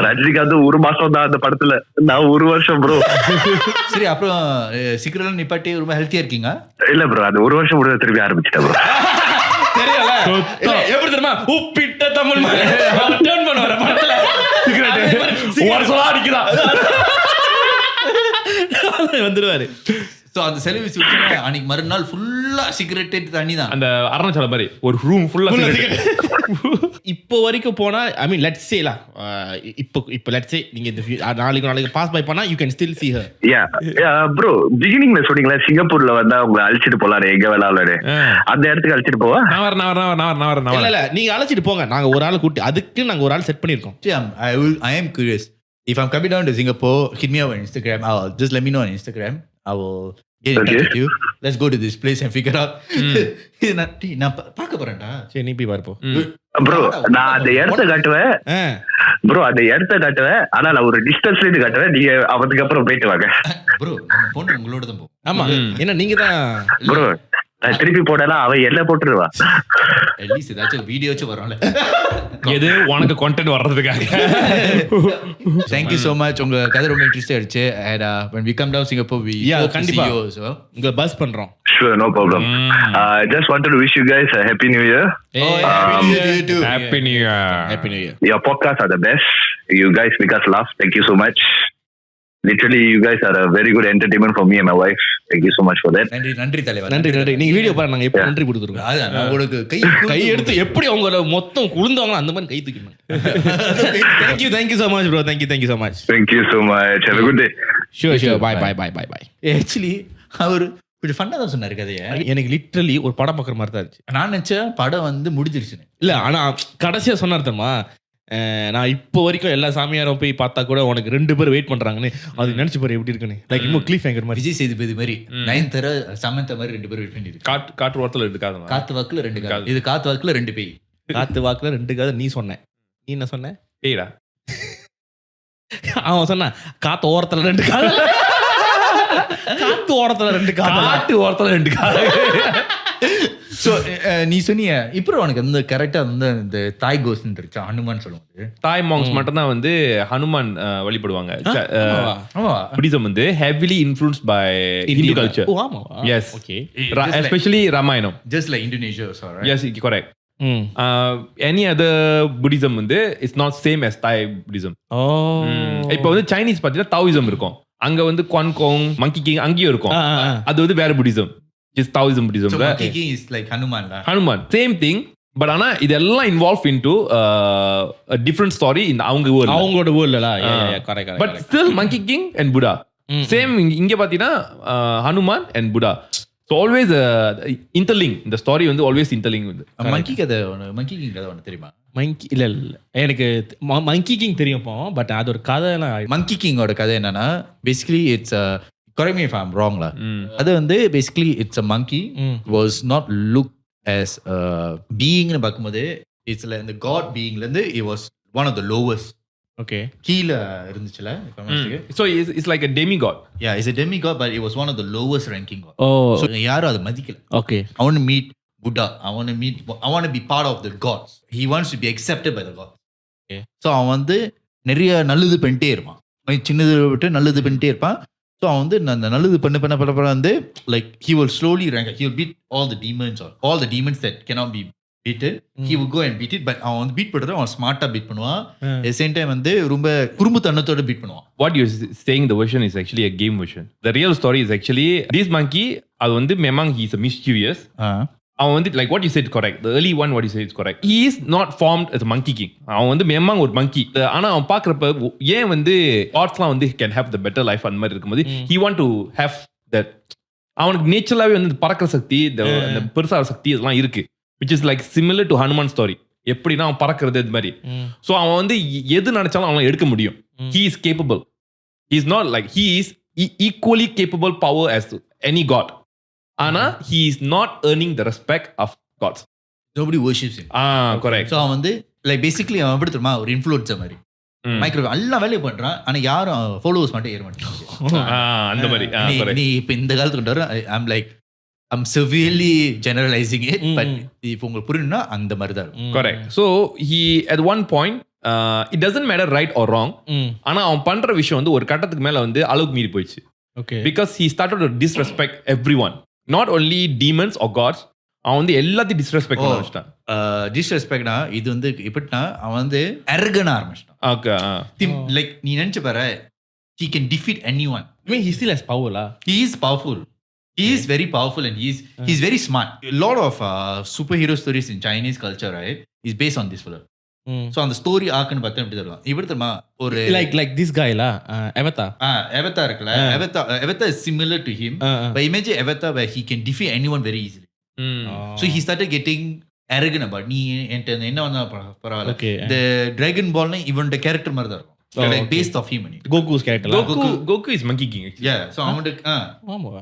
ரஜினிகாந்த் ஒரு மாசம் தான் அந்த படத்துல, நான் ஒரு வருஷம் ப்ரோ. சரி, அப்புறம் சிகரெட் நிப்பாட்டி ரொம்ப ஹெல்த்தியா இருக்கீங்க? இல்ல ப்ரோ, அது ஒரு வருஷம் முடிவு திரும்பி ஆரம்பிச்சிட்டேன் ப்ரோ. தெரியல எப்படி தெரியுமா, உப்பிட்ட தமிழ் டர்ன் பண்ண வர படத்துல சிகரெட் வருஷம் அடிக்குதா வந்துருவாரு. சோ அந்த செலிபஸி அன்னைக்கு மறுநாள் ஃபுல்லா சிகரெட் தண்ணி தான், அந்த அருணாச்சல மாதிரி ஒரு ரூம் ஃபுல்லா சிகரெட். இப்போ வரைக்கும் போனா, ஐ மீன் லெட்ஸ் சே லா, இப்போ லெட்ஸ் சே நீங்க இந்த நாளைக்கு பாஸ் பை பண்ணா you can still see her. Yeah bro, பிகினிங்ல சொன்னீங்களா சிங்கப்பூர்ல வந்தா உங்களை அழைச்சிட்டு போலாம் எங்க வேணாலும், அந்த இடத்துக்கு அழைச்சிட்டு போவா? நான் இல்ல நீங்க அழைச்சிட்டு போங்க, நாங்க ஒரு ஆளை கூட்டி, அதுக்கு நாங்க ஒரு ஆள் செட் பண்ணிருக்கோம். I am curious. If I'm coming down to Singapore, hit me up on Instagram. Just let me know on Instagram. I will get in touch with you. Let's go to this place and figure out. நான் பார்க்க போறேன்டா. சரி, நீ போய் பாருப்போ ப்ரோ. நான் அந்த இடத்தை காட்டுவேன் ப்ரோ, அந்த இடத்தை காட்டுவேன், ஆனா நான் ஒரு டிஸ்டன்ஸ்ல இருந்து காட்டுவேன், நீங்க அதுக்கு அப்புறம் போயிட்டு வாங்க ப்ரோ. நம்ம பொண்ணு உங்களோட தான் போகும். ஆமா, ஏன்னா நீங்க தான் ப்ரோ. திருப்பி போடலாம் அவ எல்லாம் போட்டுருவா. அட்லீஸ்ட் ஏதாச்சும் வீடியோச்சும் வரும்ல. எது உனக்கு content வர்றதுக்காக. Thank you so much. உங்க கதை ரொம்ப இன்ட்ரெஸ்ட் ஆயிடுச்சு. And when we come down Singapore, we hope to கண்டிப்பா. see you also. உங்க பஸ் பண்றோம். Sure, no problem. I just wanted to wish you guys a happy new year. Happy New Year too. Happy New Year. Happy New Year. Your podcasts are the best. You guys make us laugh. Thank you so much. Literally, you guys are a very good entertainment for me and my wife. Thank you so much for that. நன்றி தலைவா. நன்றி. நீங்க வீடியோ பாருங்க, நாங்க எப்படி நன்றி கொடுத்துருக்கோம். அதான் நான் உங்களுக்கு கை எடுத்து எப்படி அவங்கள மொத்தம் குழுந்தவங்க அந்த மாதிரி கை தூக்கினாங்க. Thank you so much bro. Thank you so much. Thank you so much. Have a good day. Sure. Bye. Actually அவர் கொஞ்சம் ஃபன்னா தான் சொன்னாரு கதையை. எனக்கு லிட்டரலி ஒரு படம் பார்க்குற மாதிரி தான் இருந்துச்சு. நான் நினைச்சேன் படம் வந்து முடிஞ்சிருச்சுன்னு. இல்ல ஆனா கடைசியா சொன்னார் தெரியுமா, நான் இப்போ வரைக்கும் எல்லா சாமியாரும் போய் பார்த்தா கூட உனக்கு 2 பேர் வெயிட் பண்றாங்கன்னு. அது நினைச்சு பாரு எப்படி இருக்குன்னு. லைக் இன்னும் கிளிஃப் ஹேங்கர் மாதிரி. விஜய் சேதுபதி மாதிரி, நயன்தாரா சமந்தா மாதிரி 2 பேர் வெயிட் பண்ணிருக்கு. காற்று ஓரத்துல இருக்காது. காத்து வாக்குல 2 காது. இது காத்து வாக்குல 2 பேய். காத்து வாக்குல 2 காது நீ சொன்ன. நீ என்ன சொன்ன? ஏய்டா. அவன் சொன்னா காத்து ஓரத்துல 2 காது. காத்து ஓரத்துல 2 காது. காட்டு ஓரத்துல 2 காது. சோ நீ சொன்னிய இப்போ உனக்கு அந்த கரெக்டா வந்து இந்த தாய் கோஸ்ட் இருந்துச்சு ஹனுமான் சொல்லுவாங்க. தாய் மாங்ஸ் மட்டும் தான் வந்து ஹனுமான் வழிபடுவாங்க. ஆமா. புத்திசம் வந்து heavily influenced by Hindu culture. ஓ ஆமாவா? Yes. Okay. Especially Ramayana. Just like Indonesia also, right? Yes, correct. Any other Buddhism வந்து it's not same as Thai Buddhism. இப்போ வந்து Chinese பார்த்தீங்கன்னா Taoism இருக்கும். அங்க வந்து Quan Gong, Monkey King அங்கேயும் இருக்கும். அது வந்து வேற Buddhism. Just Taoism Buddhism. So Monkey King is like Hanuman la. Hanuman same thing, but ஆனா இதெல்லாம் involved into a different story in அவங்களோட வேர்ல்ட்ல. Correct. But still Monkey King and Buddha same. இங்க பாத்தீங்கன்னா Hanuman and Buddha. So always interlink. இந்த story வந்து always interlink வந்து. Monkey கதை Monkey King கதை உனக்கு தெரியுமா? மங்கி இல்ல எனக்கு மங்கி கிங் தெரியும், பட் அது ஒரு கதை. Monkey King ஓட கதை என்னன்னா basically it's correct me if I'm wrong la. அது வந்து basically it's a monkey was not looked as a being னு பாக்கும்போது it's like the god being ல இருந்து it was one of the lowest. Okay. கீழ இருந்துச்சுல. So it's like a demigod. Yeah, it's a demigod but it was one of the lowest ranking god. Oh. So யாரும் அதை மதிக்கல. Okay. I want to meet Buddha. I want to be part of the gods. He wants to be accepted by the gods. Okay. So அவன் வந்து நிறைய நல்லது பண்ணிட்டே இருப்பான். சின்னது விட்டு நல்லது பண்ணிட்டே இருப்பான். ஸோ அவன் வந்து அந்த நல்லது பண்ண வந்து like he will slowly rank. He will beat all the demons or all the demons that cannot be beaten. He will go and beat it. But அவன் வந்து பீட் பண்ணுறது அவன் ஸ்மார்ட்டாக பீட் பண்ணுவான். at the same time வந்து ரொம்ப குறும்புத்தனத்தோட பீட் பண்ணுவான். What you're saying the version is actually a game version. The real story is actually this monkey. அது வந்து memang he is a mischievous. அவன் வந்து like what you said correct. The early one what you said is correct. He is not formed as a monkey king. அவன் வந்து memang ஒரு monkey. ஆனா அவன் பார்க்கறப்ப ஏன் வந்து godsலாம் வந்து can have the better life அந்த மாதிரி இருக்கும்போது he want to have that. அவனுக்கு நேச்சுரலாவே வந்து பறக்கிற சக்தி, அந்த பெருசான சக்தி இதெல்லாம் இருக்கு. which is like similar to Hanuman story. எப்படின்னா அவன் பறக்கிறது இது மாதிரி. ஸோ அவன் வந்து எது நினைச்சாலும் அவன் எடுக்க முடியும். He is capable. He is not like he is equally capable power as any god. ஆனா he is not earning the respect of gods. Nobody worships him. Correct. So அவன் வந்து லைக் பேசிக்கலி அவன் எப்படி தெரியுமா ஒரு இன்ஃப்ளூயன்சர் மாதிரி. மைக்ரோ எல்லா வேலையும் பண்றான் ஆனா யாரும் ஃபாலோவர்ஸ் மட்டும் ஏற மாட்டாங்க. அந்த மாதிரி. நீ இப்போ இந்த காலத்துக்கு கொண்டு வர I'm like I'm severely generalizing it, but இப்போ உங்களுக்கு புரியணும்னா அந்த மாதிரி தான் இருக்கும். Correct. So he at one point it doesn't matter right or wrong. ஆனா அவன் பண்ற விஷயம் வந்து ஒரு கட்டத்துக்கு மேல வந்து அளவுக்கு மீறி போயிடுச்சு. Okay. Because he started to disrespect everyone. Not only demons or gods. அவன் வந்து எல்லாத்தையும் disrespect பண்ண ஆரம்பிச்சிட்டான். டிஸ்ரெஸ்பெக்ட்னா இது வந்து எப்படின்னா அவன் வந்து arrogant ஆரம்பிச்சிட்டான். Okay. லைக் நீ நினைச்சு பாரு he can defeat anyone. I mean he still has power la. He is powerful. He is very powerful and he's very smart. A lot of superhero stories in Chinese culture, right, is based on this fellow. So on the story arc னு பார்த்தா எப்படி தெரியும்? இப்படி தெரியுமா ஒரு like this guy la, Avatar. Avatar இருக்குல. Avatar is similar to him. But imagine Avatar where he can defeat anyone very easily. So he started getting arrogant about நீ என்கிட்ட என்ன வந்தா பரவாயில்ல. The Dragon Ball னா இவனோட கேரக்டர் மாதிரி தான் இருக்கும். Like based off him. Goku's character la. Goku is Monkey King actually. Yeah, so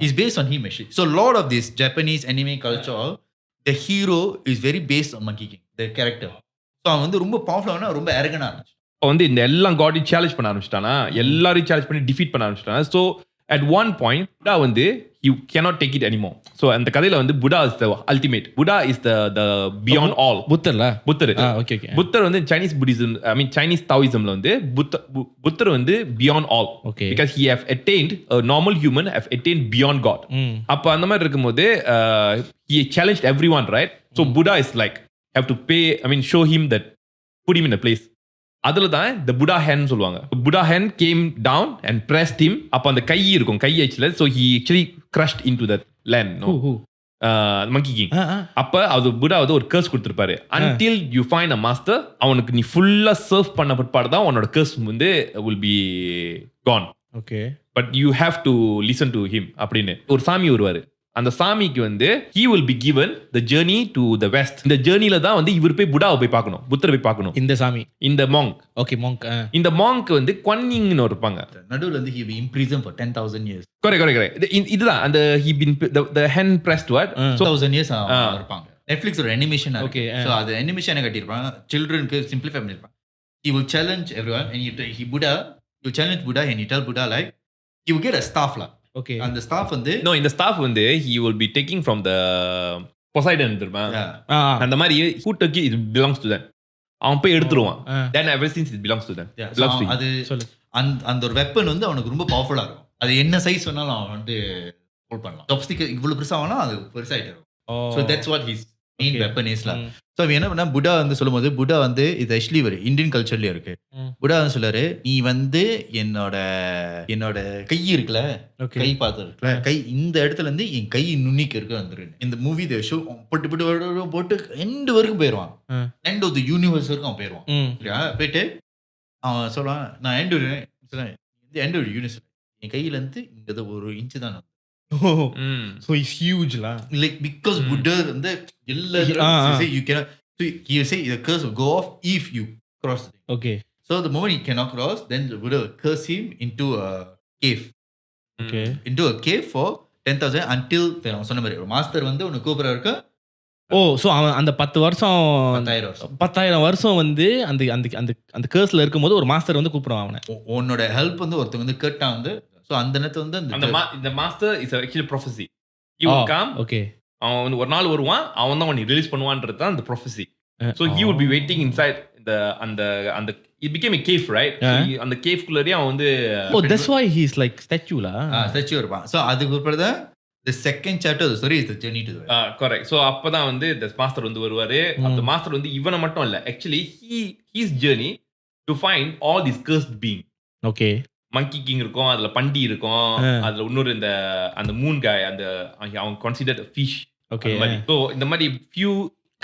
it's based on him actually. So a lot of this Japanese anime culture, the hero is very based on Monkey King, the character. So அவன் வந்து ரொம்ப பவர்ஃபுல்லானா ரொம்ப arrogant ஆ இருந்துச்சு. வந்து இந்த எல்லாம் காடையும் சேலஞ்ச் பண்ண ஆரம்பிச்சிட்டானா, எல்லாரையும் சேலஞ்ச் பண்ணி டிஃபீட் பண்ண ஆரம்பிச்சிட்டானா. So at one point Buddha வந்து you cannot take it anymore. So அந்த கதையில வந்து Buddha is the ultimate. Buddha is the beyond all. புத்தர்ல புத்தர் ஓகே ஓகே புத்தர் வந்து Chinese Buddhism, I mean Chinese Taoismல வந்து புத்தர் வந்து beyond all. Okay. Because he have attained, a normal human have attained beyond God. அப்ப அந்த மாதிரி இருக்கும்போது he challenged everyone, right? So Buddha is like have to pay, I mean show him that, put him in a place. அதுல தான் the Buddha hand சொல்லுவாங்க. Buddha hand came down and pressed him. அப்ப அந்த கை இருக்கும், கை actually so he actually crushed into that land, no? Monkey King. அப்ப அது புடா வந்து ஒரு கர்ஸ் கொடுத்திருப்பாரு. Until you find a master, அவனுக்கு நீ ஃபுல்லா சர்வ் பண்ண பிற்பாடு தான் உன்னோட கர்ஸ் வந்து will be gone. Okay But you have to listen to him அப்படின்னு ஒரு சாமி வருவாரு. அந்த சாமிக்கு வந்து he will be given the journey to the west. இந்த ஜர்னில தான் வந்து இவர் போய் புடாவை போய் பார்க்கணும், புத்தரை போய் பார்க்கணும். இந்த சாமி இந்த monk, ஓகே monk இந்த monk வந்து குவான்யிங்னு இருப்பாங்க. நடுவுல வந்து he be imprisoned for 10,000 years. correct. இதுதான் அந்த he been the hand pressed what? So 1000 years இருப்பாங்க. Netflix ஒரு அனிமேஷன் Okay, சோ அது அனிமேஷனை கட்டியிருப்பாங்க. சில்ட்ரனுக்கு சிம்பிளிஃபை பண்ணிருப்பாங்க. He will challenge everyone and he Buddha, you challenge Buddha and you tell Buddha like you will get a staff lah. Okay அந்த staff வந்து No, இந்த staff வந்து he will be taking from the Poseidon தெரியுமா? அந்த மாதிரி who took it belongs to them. அவன் போய் எடுத்துருவான். Then ever since it belongs to them. Belongs to him. அது சொல்லு. அந்த ஒரு வெப்பன் வந்து அவனுக்கு ரொம்ப பவர்ஃபுல்லா இருக்கும். அது என்ன சைஸ் வேணாலும் அவன் வந்து ஹோல்ட் பண்ணலாம். சாப்ஸ்டிக் இவ்வளவு பெருசா ஆனா அது பெருசாயிட்டு இருக்கும். So that's what his main weapon is lah. So அவன் என்ன பண்ணா புட்டா வந்து சொல்லும்போது புட்டா வந்து இது ஆக்சுவலி ஒரு இந்தியன் கல்ச்சர்லயே இருக்கு. புட்டா வந்து சொல்றாரு நீ வந்து என்னோட கை இருக்குல, கை பார்த்து இருக்குல, கை இந்த இடத்துல இருந்து என் கை நுண்ணிக்கு இருக்க வந்துரு. இந்த மூவி த ஷோ போட்டு எண்ட் வரைக்கும் போயிடுவான். எண்ட் ஆஃப் தி யூனிவர்ஸ் வரைக்கும் அவன் போயிடுவான். சரியா போயிட்டு அவன் சொல்லுவான் நான் எண்ட் எண்ட் ஆஃப் யூனிவர்ஸ் என் கையில இருந்து இங்க ஒரு இன்ச்சு தான். so it's huge la, like because Buddha வந்து எல்லா say you cannot, so he will say the curse will go off if you cross the thing. okay So the moment he cannot cross, then the Buddha will curse him into a cave. okay Into a cave for 10,000 until அவன் சொன்ன மாதிரி ஒரு மாஸ்டர் வந்து உனக்கு கூப்பிட இருக்க. ஸோ அவன் அந்த 10 வருஷம் 10,000 வருஷம் வந்து அந்த அந்த அந்த அந்த கேர்ஸ்ல இருக்கும்போது ஒரு மாஸ்டர் வந்து கூப்பிடுவான் அவனை. உன்னோட ஹெல்ப் வந்து ஒருத்தங்க வந்து கேட்டா வந்து ஸோ அந்த நேரத்துல வந்து இந்த master is actually prophecy. he will come, okay அவன் ஒரு நாள் வருவான், அவன் தான் உன்னை ரிலீஸ் பண்ணுவான்றது தான் அந்த prophecy. so he would be waiting inside அந்த it became a cave, right? அந்த கேவ் குள்ளரே அவன் வந்து that's why he's like statue la, statue இருப்பான். ஸோ அதுக்கு அப்புறம் தான் the second chapter of the story is the journey to the west. correct. so அப்பதான் வந்து the master வந்து வருவாரு. அந்த மாஸ்டர் வந்து இவனை மட்டும் இல்ல, actually his journey to find all these cursed being. okay monkey king இருக்கும், அதுல பண்டி இருக்கும், அதுல இன்னொரு இந்த அந்த மூன் காய் அந்த அவன் கன்சிடர்ட் ஃபிஷ். okay so இந்த மாதிரி few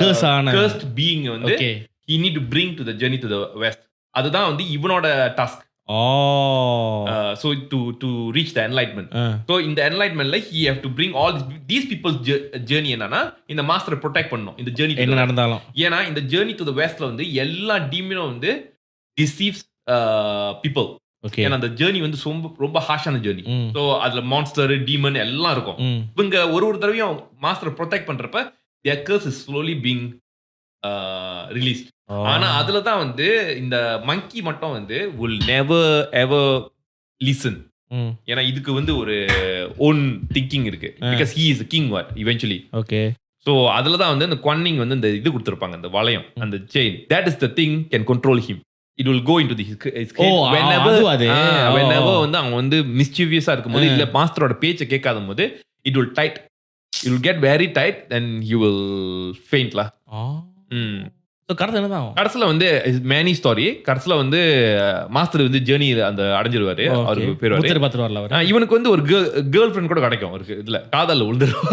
cursed being வந்து he need to bring to the journey to the west. அதுதான் வந்து இவனோட task. so to reach the enlightenment. so in the enlightenment like he have to bring all these people's journey என்னன்னா இந்த மாஸ்டரை ப்ரொடெக்ட் பண்ணனும் இந்த journey என்ன நடந்தாலும். ஏன்னா இந்த journey to the westல வந்து எல்லா டீமனும் வந்து deceives people. okay ஏன்னா அந்த journey வந்து ரொம்ப ஹார்ஷான journey. so அதுல மான்ஸ்டர் டீமன் எல்லாம் இருக்கும். இவங்க ஒரு தடவையும் மாஸ்டரை ப்ரொடெக்ட் பண்றப்ப their curse is slowly being released. ஆனா அதுல தான் வந்து இந்த மங்கி மட்டும் வந்து will never ever listen. ஏன்னா இதுக்கு வந்து ஒரு own thinking இருக்கு, because he is a king what eventually. okay so அதுல தான் வந்து இந்த குவான்னிங் வந்து இந்த இது கொடுத்திருப்பாங்க, அந்த வளையம், அந்த chain, that is the thing can control him. it will go into his whenever வந்து அவன் வந்து மிஸ்chievous இருக்கும்போது இல்ல மாஸ்டரோட பேச்சை கேட்காத போது it will tight, it will get very tight and you will faint la. so கடைசில என்னதான் ஆகும்? கடைசில வந்து மேனி ஸ்டோரி. கடைசில வந்து மாஸ்டர் வந்து ஜர்னி அந்த அடைஞ்சிருவாரு, அவருக்கு பேர் புத்தர் பாத்துட்டு வரல அவர். இவனுக்கு வந்து ஒரு கேர்ள் ஃப்ரெண்ட் கூட கிடைக்கும் அவருக்கு, இதுல காதல்ல விழுந்துரும்.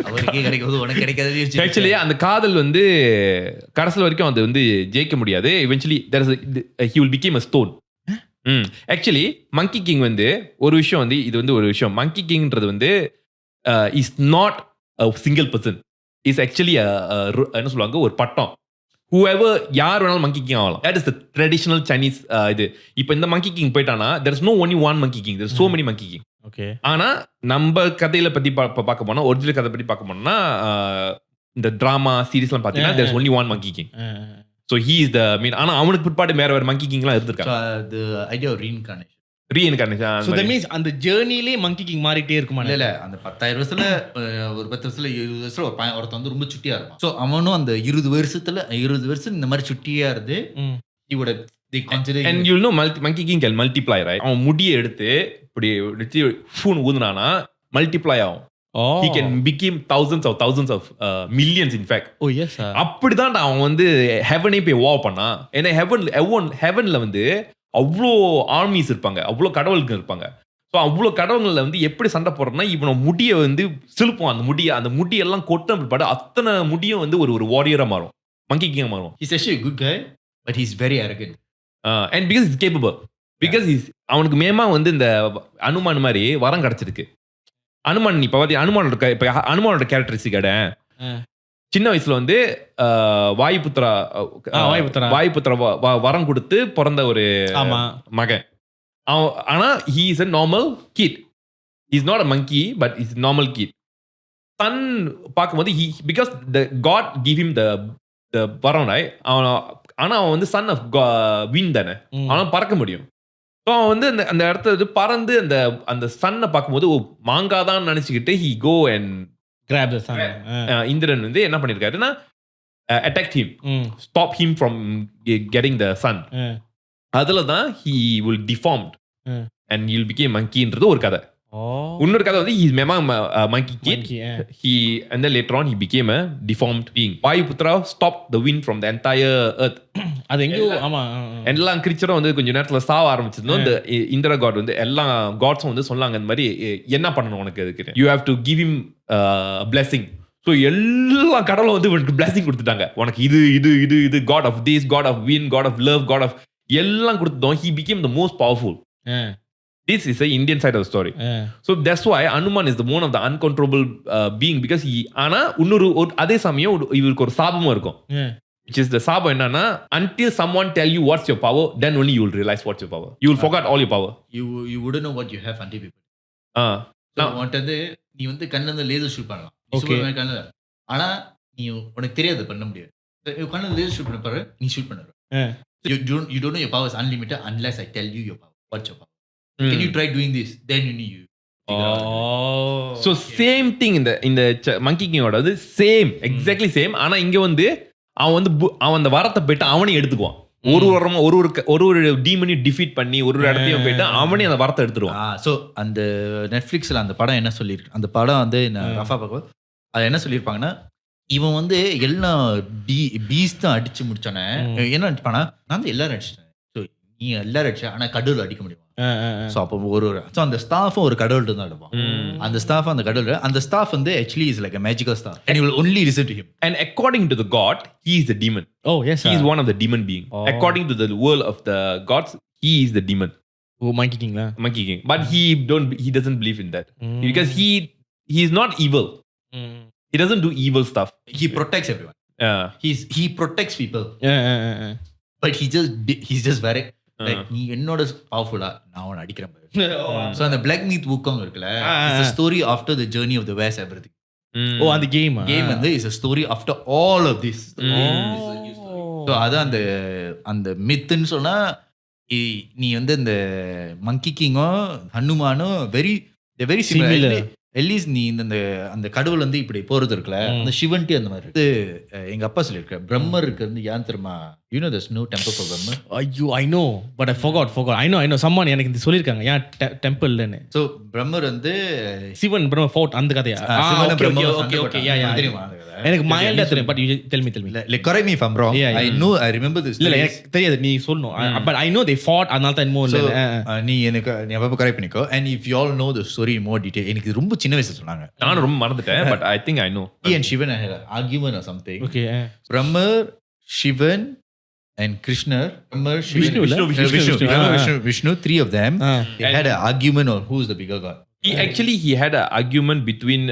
அவருக்கே கிடைக்குது உனக்கு கிடைக்காது. ஆக்சுவலி அந்த காதல் வந்து கடைசில வரைக்கும் அது வந்து ஜெயிக்க முடியாது. eventually there is he will become a stone. Actually monkey king வந்து ஒரு விஷயம் வந்து இது வந்து ஒரு விஷயம், மங்கி கிங்ன்றது வந்து is not a single person, is actually என்ன சொல்லுவாங்க ஒரு பட்டம். whoever யார் வேணாலும் மங்கி கிங் ஆகலாம். that is the traditional Chinese இது. இப்போ இந்த மங்கி கிங் போயிட்டானா there is no only one monkey king, there is so many monkey king. okay ஆனா நம்ம கதையில பத்தி பார்க்க போனா, ஒரிஜினல் கதை பத்தி பார்க்க போனா, இந்த டிராமா சீரிஸ்லாம் பாத்தீங்கன்னா there is only one monkey king. so he is the main. ஆனா அவனுக்கு பிற்பாடு வேற monkey kingலாம் இருந்திருக்காங்க. the idea of reincarnation. Reincarnation. So that means அந்த ஜேர்னிலே மங்கி கிங் மாறிட்டே இருக்குமா? இல்ல அந்த 10,000 வருஷத்துல ஒரு 10 வருஷத்துல 20 வருஷத்துல ஒருத்தன் வந்து ரொம்ப சுட்டியா இருப்பான். சோ அவனும் அந்த 20 வருஷம் இந்த மாதிரி சுட்டியா இருந்து he would have they consider and you know monkey king can multiply, right? அவன் முடியை எடுத்து இப்படி வச்சு ஃபூன் ஊதுனானா மல்டிப்ளை ஆகும். He can become thousands of millions in fact. Oh yes sir. அப்படிதான் அவன் வந்து ஹெவனே போய் வார் பண்ணா. ஏன்னா ஹெவன்ல வந்து அவ்வளோ ஆர்மிஸ் இருப்பாங்க, அவ்வளோ கடவுளுக்கு இருப்பாங்க. ஸோ அவ்வளோ கடவுள்ல வந்து எப்படி சண்டை போடுறோம்னா இவனை முடியை வந்து சிலுப்போம். அந்த முடியெல்லாம் கொட்டம் பிற்பாடு அத்தனை முடியும் வந்து ஒரு வாரியரா மாறும், மங்கி கிங் மாறும். he's actually a good guy but he's very arrogant. And because he's capable, because அவனுக்கு மேமா வந்து இந்த அனுமான் மாதிரி வரம் கிடைச்சிருக்கு. அனுமான் இப்ப பாத்தி அனுமானோட கேரக்டரிஸ்டிக் அட சின்ன வயசுல வந்து வாயுபுத்திரா வரம் கொடுத்து பிறந்த ஒரு மகன். ஆனா he is a normal kid. He's not a monkey but he's a normal kid. சன் பார்க்கும்போது because the God give him the வரம், right? ஆனா அவன் வந்து சன் ஆஃப் வின் தானே, அவன் பறக்க முடியும். ஸோ அவன் வந்து அந்த இடத்துல பறந்து அந்த சன்னை பார்க்கும்போது மாங்காதான் நினைச்சுக்கிட்டு he go and grab the sun. Indiran வந்து என்ன பண்ணிருக்காருன்னா attacked him, stop him from getting the sun. அதுல தான் he will deformed and he'll became monkeyன்றது ஒரு கதை. இன்னொரு கதை வந்து he's mema monkey kid. He and then later on he became a deformed being. Vayuputra stopped the wind from the entire earth. அது எங்கோ ஆமா எல்லா கிரீச்சரும் வந்து கொஞ்ச நேரத்துல சாவ ஆரம்பிச்சது. இந்த இந்திர காட் வந்து எல்லா காட்ஸும் வந்து சொன்னாங்க இந்த மாதிரி என்ன பண்ணணும் உனக்கு அதுக்கு, you have to give him blessing. So எல்லா கடவுளும் வந்து இவனுக்கு blessing கொடுத்துட்டாங்க. உனக்கு இது god of this, god of wind, god of love, god of எல்லாம் கொடுத்தோம். he became the most powerful. This is the Indian side of the story. So that's why Hanuman is the one of the uncontrollable being because he ஆனா இன்னொரு அதே சமயம் இவருக்கு ஒரு சாபமும் இருக்கும். Which is the சாபம் என்னன்னா until someone tell you what's your power, then only you will realize what's your power. You will forget all your power. You wouldn't know what you have until people. வந்து நீ வந்து கண்ணுல இருந்து லேசர் ஷூட் பண்ணலாம். சூப்பர்மேன் கண்ணுல. ஆனா நீ உனக்கு தெரியாது பண்ண முடியாது. கண்ணுல லேசர் ஷூட் பண்ண பாரு, நீ ஷூட் பண்ணுற. You don't know your power is unlimited unless I tell you your power. What's your power? Can you try doing this? Then you need you. So same thing in the monkey king ஓட அது சேம் எக்ஸாக்ட்லி சேம். ஆனா இங்க வந்து அவன் அந்த வரத்தை போயிட்டு அவனே எடுத்துக்குவான். ஒரு டீமனையும் டிஃபீட் பண்ணி ஒரு இடத்தையும் போயிட்டு அவனே அந்த வரத்தை எடுத்துருவான். ஸோ அந்த நெட்ஃப்ளிக்ஸில் அந்த படம் என்ன சொல்லியிருக்கு, அந்த படம் வந்து நான் ரஃபா பார்க்க அது என்ன சொல்லியிருப்பாங்கன்னா இவன் வந்து எல்லாம் பீஸ் தான் அடிச்சு முடிச்சானே. என்ன அடிப்பானா நான் வந்து எல்லாரும் அடிச்சிட்டேன். ஸோ நீ எல்லாரும் அடிச்ச ஆனால் கடவுள் அடிக்க முடியும். ஸோ அப்போ ஸோ அந்த ஸ்டாஃபும் ஒரு கடவுள்கிட்ட தான் எடுப்பான். அந்த ஸ்டாஃப் அந்த கடவுள் அந்த ஸ்டாஃப் வந்து actually is like a magical staff and you will only listen to him. And according to the god he is the demon. Oh yes, he is one of the demon being. According to the world of the gods he is the demon. Monkey king la. Monkey king, but he doesn't believe in that because he is not evil. He doesn't do evil stuff. He protects everyone. He protects people. But he's just very நீ என்னோட பவர்ஃபுல்லா நான் உன்னை அடிக்கிறேன். ஸோ அந்த பிளாக் மீத் புக்கம் இருக்குல்ல, it's a story after the journey of the West everything. அந்த கேம் வந்து is a story after all of this. So அது அந்த மித்துன்னு சொன்னா நீ வந்து இந்த மங்கி கிங்கும் ஹனுமானும் வெரி சிமிலர். அட்லீஸ்ட் நீ அந்த கடவுள் வந்து இப்படி போறது இருக்குல்ல, அந்த சிவன்ட்டி அந்த மாதிரி எங்க அப்பா சொல்லியிருக்க பிரம்மர் இருக்கு யான் தெரியுமா? You know there's no temple for Brahma. ஐயோ I know but I forgot. I know someone எனக்கு இது சொல்லிருக்காங்க ஏன் டெம்பிள்னு. So பிரம்மர் வந்து சிவன் பிரம்ம ஃபோர்ட் அந்த கதையா? ஓகே யா தெரியுமா? எனக்கு மைல்டா தெரியும் but you tell me like correct me if I'm wrong. I remember this. இல்ல எனக்கு தெரியாது நீ சொல்லணும் but I know they fought அதனால தான் இன்னும் இல்ல. நீ அப்பப்ப கரெக்ட் பண்ணிக்கோ. And if you all know the story in more detail, எனக்கு ரொம்ப சின்ன வயசுல சொன்னாங்க, நான் ரொம்ப மறந்துட்டேன் but I think I know. He and Shivan had an argument or something. Okay. Brahma, Shivan and Krishna, Vishnu, three of them, they had an argument on who is the bigger god. He had an argument between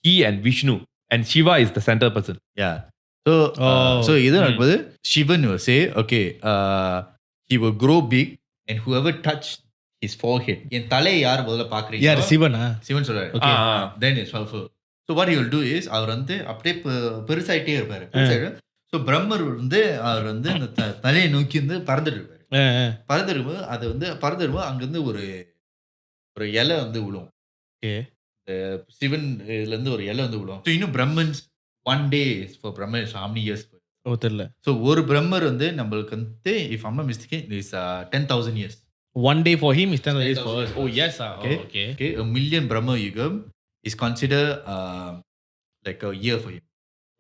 he and Vishnu, and Shiva is the center person. Yeah. So either Shivan will say, okay, he will grow big and whoever touched his forehead, என் தலையை யார் முதல்ல பாக்குறீங்க? யார்? சிவனா? சிவன் சொல்றாரு. Then it's powerful. So what he will do is அவர் வந்து அப்படியே பெருசாயிட்டே இருப்பாரு. ஸோ பிரம்மர் வந்து அவர் வந்து அந்த தலையை நோக்கி வந்து பறந்துட்டு இருப்பாரு. பறந்துருக்கும்போது அது வந்து பறந்துருக்கும்போது அங்கிருந்து ஒரு ஒரு இலை வந்து விழும். Okay. சிவன் இதுல இருந்து ஒரு இலை வந்து விழும். So இன்னும் பிரம்மன்ஸ் 1 day for Brahman is how many years? ஓ தெரியல. So ஒரு பிரம்மர் வந்து நம்மளுக்கு வந்து if I'm not mistaken is 10,000 years. 1 day for him is 10 days for us. Oh yes. Okay. Okay. Okay, a million Brahma Yugam is considered like a year for him.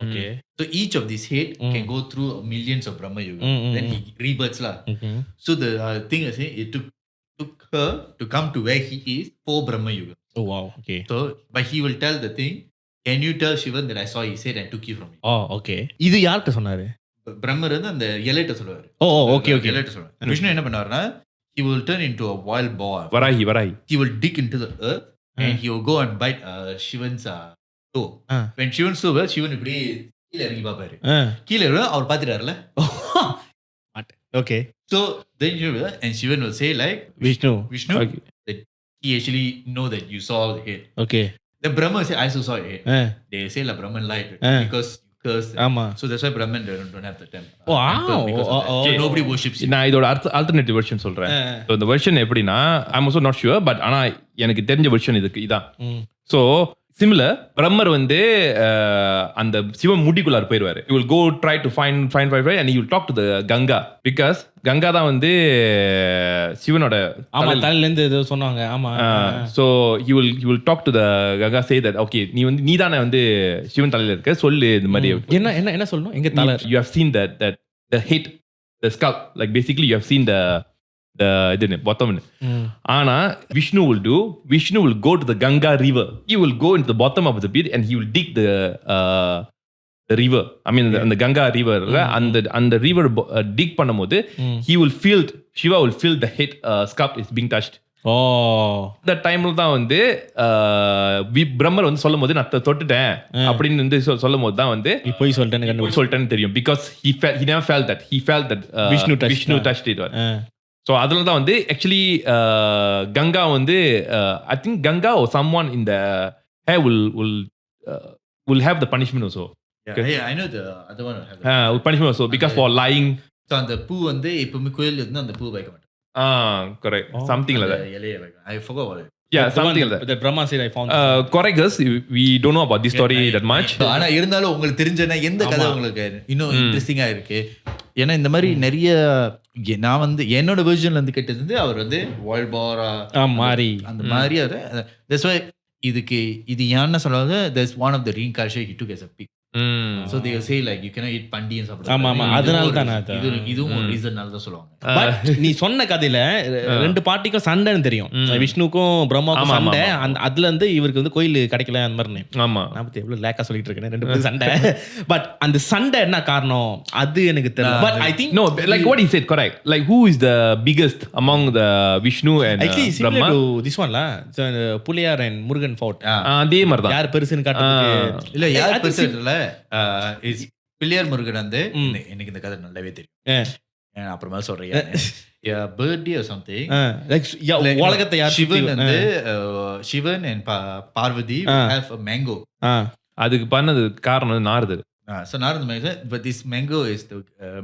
Okay. So each of these head can go through millions of Brahma Yugam. Then he rebirths lah. Mhm. So the thing is, it took her to come to where he is 4 Brahma Yugam. Oh wow. Okay. So, but he will tell the thing, can you tell Shivan that I saw his head and took you from me? Oh okay. இது யார்கிட்ட சொன்னாரு? பிரம்மர் வந்து அந்த இலைட்ட சொல்லுவாரு. ஓ ஓகே ஓகே. இலைட்ட சொல்லுவாரு. விஷ்ணு என்ன பண்ணுவாருன்னா, he will turn into a wild boar. Varahi He will dig into the earth and he will go and bite Shivan's toe. When Shivan's toe, Shivan இப்படி கீழ இறங்கி பாப்பாரு. கீழ இறங்கி அவர் பாத்துட்டாருல. Okay. So then and Shivan will say like Vishnu. Okay. that he actually know that you saw the head. Okay. Then Brahma say I also saw your head. They say like Brahman lied because you cursed. ஆமா. So that's why Brahman don't have the temple. Wow. Because of that. So nobody worships him. நான் இதோட ஆல்டர்னேட்டிவ் வெர்ஷன் சொல்றேன். So இந்த வெர்ஷன் எப்படின்னா I'm also not sure but ஆனா எனக்கு தெரிஞ்ச வெர்ஷன் இதுக்கு இதான். ஸோ சிமிலர் பிரம்மர் வந்து அந்த சிவன் முடிக்குள்ளார் போயிடுவாரு. You will go try to find and you will talk to the Ganga because Ganga தான் வந்து சிவனோட ஆமா தலையில இருந்து ஏதோ சொன்னாங்க. ஆமா. So you will talk to the Ganga say that okay நீ வந்து நீ தானே வந்து சிவன் தலையில இருக்க சொல்லு இந்த மாதிரி. என்ன என்ன என்ன சொல்லணும் எங்க தலை? You have seen that the head the scalp like basically you have seen the இதுன்னு bottom. ஆனா Vishnu will go to the Ganga river. He will go into the bottom of the pit and he will dig the river. I mean the Ganga river. And the river dig பண்ணும்போது Shiva will feel the head scalp is being touched. இந்த டைம்ல தான் வந்து பிரம்மர் வந்து சொல்லும் போது நான் தொட்டுட்டேன் அப்படின்னு வந்து சொல்லும் போது தான் வந்து போய் சொல்லிட்டேன்னு தெரியும் because he never felt that Vishnu touched it. So அதில் தான் வந்து ஆக்சுவலி கங்கா வந்து I think Ganga or someone in the hair will have the punishment also. Yeah, I know the other one will have the punishment also because for lying. So அந்த பூ வந்து எப்பவுமே கோயில்ல இருந்து அந்த பூ வைக்க மாட்டாங்க. Correct. Something like that. இலைய வைக்க. I forgot what it. Yeah, something like that. The Brahma said I found. Correct us. We don't know about this story that much. ஆனா இருந்தாலும் உங்களுக்கு தெரிஞ்சனா எந்த கதை உங்களுக்கு இன்னும் இன்ட்ரெஸ்டிங்கா இருக்கு? ஏன்னா இந்த மாதிரி நிறைய நான் வந்து என்னோட வெர்ஷன்ல இருந்து கேட்டது வந்து அவர் வந்து வைல்ட் பாரா மாறி அந்த மாதிரி that's why இது என்ன சொல்றாங்க there's one of the reincarnation he took as a pig. So they will say like you cannot eat pandi and சாப்பிடுறது. ஆமா அதனால தான் இதுவும் ஒரு ரீசன்னால தான் சொல்லுவாங்க. பட் நீ சொன்ன கதையில ரெண்டு பார்ட்டிக்கும் சண்டைன்னு தெரியும். விஷ்ணுக்கும் பிரம்மாவுக்கும் சண்டை. அதுல இருந்து இவருக்கு வந்து கோயில் கிடைக்கல அந்த மாதிரி. ஆமா நான் பத்தி எவ்வளவு லேக்கா சொல்லிட்டு இருக்கேன் ரெண்டு பேரும் சண்டை. பட் அந்த சண்டை என்ன காரணம் அது எனக்கு தெரியல. But I think no like what he said correct like who is the biggest among the Vishnu and actually Brahma to this one புலியார் and Murugan fought. அதே மாதிரி தான் யார் பெருசுன்னு காட்டுறதுக்கு இல்ல யார் பெருசு இல்ல இஸ் பிள்ளையார் முருகன் வந்து எனக்கு இந்த கதை நல்லாவே தெரியும். அப்புறமா சொல்றேன் பர்த்டே or something உலகத்தை யார் சிவன் வந்து Sivan and Parvati have a mango. அதுக்கு பண்ணது காரணம் நாரதர். So Narada mango, but this mango is the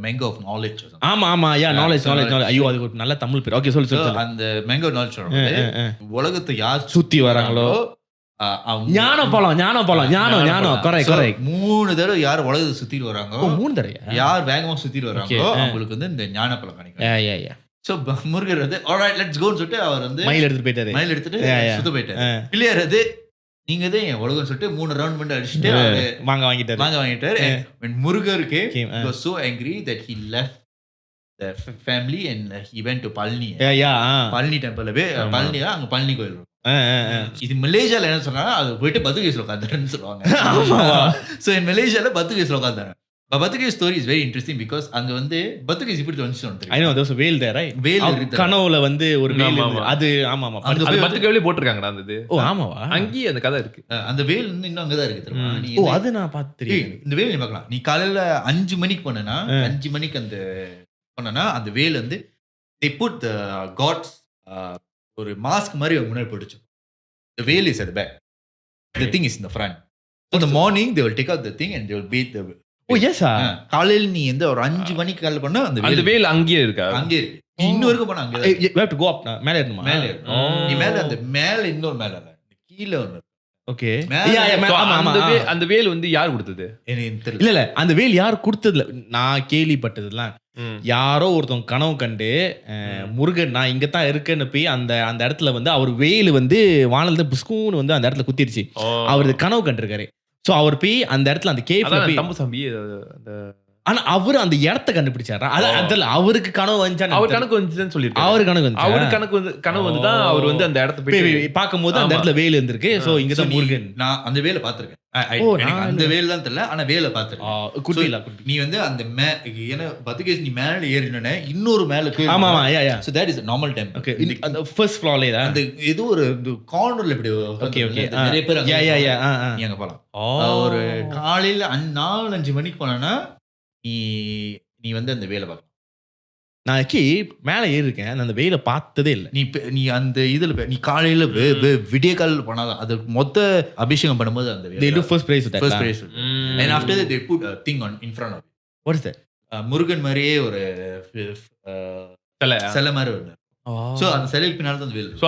mango of knowledge or something. ஆமா knowledge ஐயோ அது ஒரு நல்ல தமிழ் பேர். ஓகே சொல்லு. அந்த mango knowledge உலகத்தை யார் சுத்தி வராங்களோ ஞானம் கரெக்ட் 3 தடவை யார் உலகத்தை சுத்திட்டு வராங்க 3 தடவை யார் வேகமா சுத்திட்டு வராங்களோ அவங்களுக்கு வந்து இந்த ஞான பழம் கிடைக்கும். சோ முருகர் வந்து ஆல்ரைட் லெட்ஸ் கோ ன்னு சொல்லிட்டு அவர் வந்து மயில் எடுத்துட்டு சுத்த போயிட்டாரு. பிள்ளையார் வந்து நீங்க தான் என் உலகம் சொல்லிட்டு 3 ரவுண்ட் பண்ணி அடிச்சுட்டு வாங்க வாங்கிட்டாரு. when முருகருக்கு he was so angry that he left the family and he went to Palni. Palni temple Palni அங்க பழனி கோயில். இது மலேசியால என்ன சொன்னா அது போயிட்டு பத்துகேஸ்ல உட்கார்ந்தாருன்னு சொல்லுவாங்க. சோ in மலேசியால பத்துகேஸ்ல உட்கார்ந்தாரு. Batu Caves story is very interesting because அங்க வந்து பத்துகேஸ் இப்படி வந்துச்சு. I know there was a whale there right. whale கனவுல வந்து ஒரு வேல் அது ஆமா அது பத்துகேஸ்ல போட்டுருக்காங்கடா அந்த. ஓ ஆமாவா அங்கேயே அந்த கதை இருக்கு. அந்த வேல் வந்து இன்னும் அங்க தான் இருக்கு தெரியுமா? நீ அது நான் பார்த்து தெரியும். இந்த வேல் நீ பார்க்கலாம். நீ காலையில 5 மணிக்கு போனனா 5 மணிக்கு அந்த போனனா அந்த வேல் வந்து they put the gods ஒரு மாஸ்க் மாதிரி முன்னாடி போட்டுச்சு. The veil is at the back. The thing is in the front. So in the morning they will take out the thing and they will bathe the ஓ இருக்கு எஸ்ஸா காலையில நீ எந்த ஒரு 5 மணிக்கு காலைல பண்ணா அந்த அந்த வேல் அங்கேயே இருக்கா? அங்கே இருக்கு. நீ இன்னும் வரைக்கும் போனா அங்கே தான் we have to go up மேல ஏறணுமா? மேல இருக்கு. நீ மேல அந்த மேல இன்னொரு மேல இல்ல கீழே ஒண்ணு இருக்கு. ஓகே மேல So, ஆமா ஆமா அந்த வேல் வந்து யார் கொடுத்தது? எனக்கு தெரியல. இல்ல இல்ல அந்த வேல் யார் கொடுத்ததுல நான் கேள்விப்பட்டதுலாம் யாரோ ஒருத்தவங்க கனவு கண்டு முருகன் நான் இங்க தான் இருக்கேன்னு போய் அந்த அந்த இடத்துல வந்து அவர் வேல் வந்து வானல்ல புஸ்கூன்னு வந்து அந்த இடத்துல குத்திருச்சு. அவர் கனவு கண்டிருக்காரு. சோ அவர் போய் அந்த இடத்துல அந்த கேவ்ல அதான் போய் தம்புசாமி அந்த ஆனா அவரு அந்த இடத்த கண்டுபிடிச்சாரா? அதுல அவருக்கு கனவு வந்துச்சான்னு அவர் எனக்கு கணக்கு வந்துச்சுன்னு சொல்லிருக்காரு. அவரு கனவு வந்து அவரு கனவு வந்து தான் அவர் வந்து அந்த இடத்த போய் பாக்கும்போது அந்த ஆமா. இடத்துல வேல் இருந்திருக்கு. சோ So, இங்கதான் நீ- முருகன் நான் அந்த வேலை பார்த்திருக்கேன். ஓ, எனக்கு நான் அந்த வேலை தான் தெரியல ஆனா வேலை பார்த்திருக்கேன். குட்டில நீ வந்து அந்த ஏன்னா 10 கேஸ் நீ மேல ஏறினே இன்னொரு மேல ஆமா ஆமா yeah yeah so that is normal time. Okay அந்த ஃபர்ஸ்ட் ஃப்ளோர்ல தான் அந்த ஏதோ ஒரு கார்னர்ல இப்படி ஓகே ஓகே நிறைய பேர் யா யா யா நீ அங்க போலாம். ஒரு காலையில 4-5 மணிக்கு போனா நீ வந்து அந்த வேலை பார்க்கலாம். நான் மேல ஏறி இருக்கேன். அந்த வெயில பார்த்ததே இல்ல. நீ அந்த இதுல நீ காலையில விடிய காலையில போனாதான் அது மொத்த அபிஷேகம் பண்ணும்போது அந்த they do first praise with that first praise and after that they put a thing on in front of it. what is that? Murugan மாதிரியே ஒரு சிலை மாதிரி வருது. சோ அந்த சிலைக்கு பின்னால தான் அந்த வேல். சோ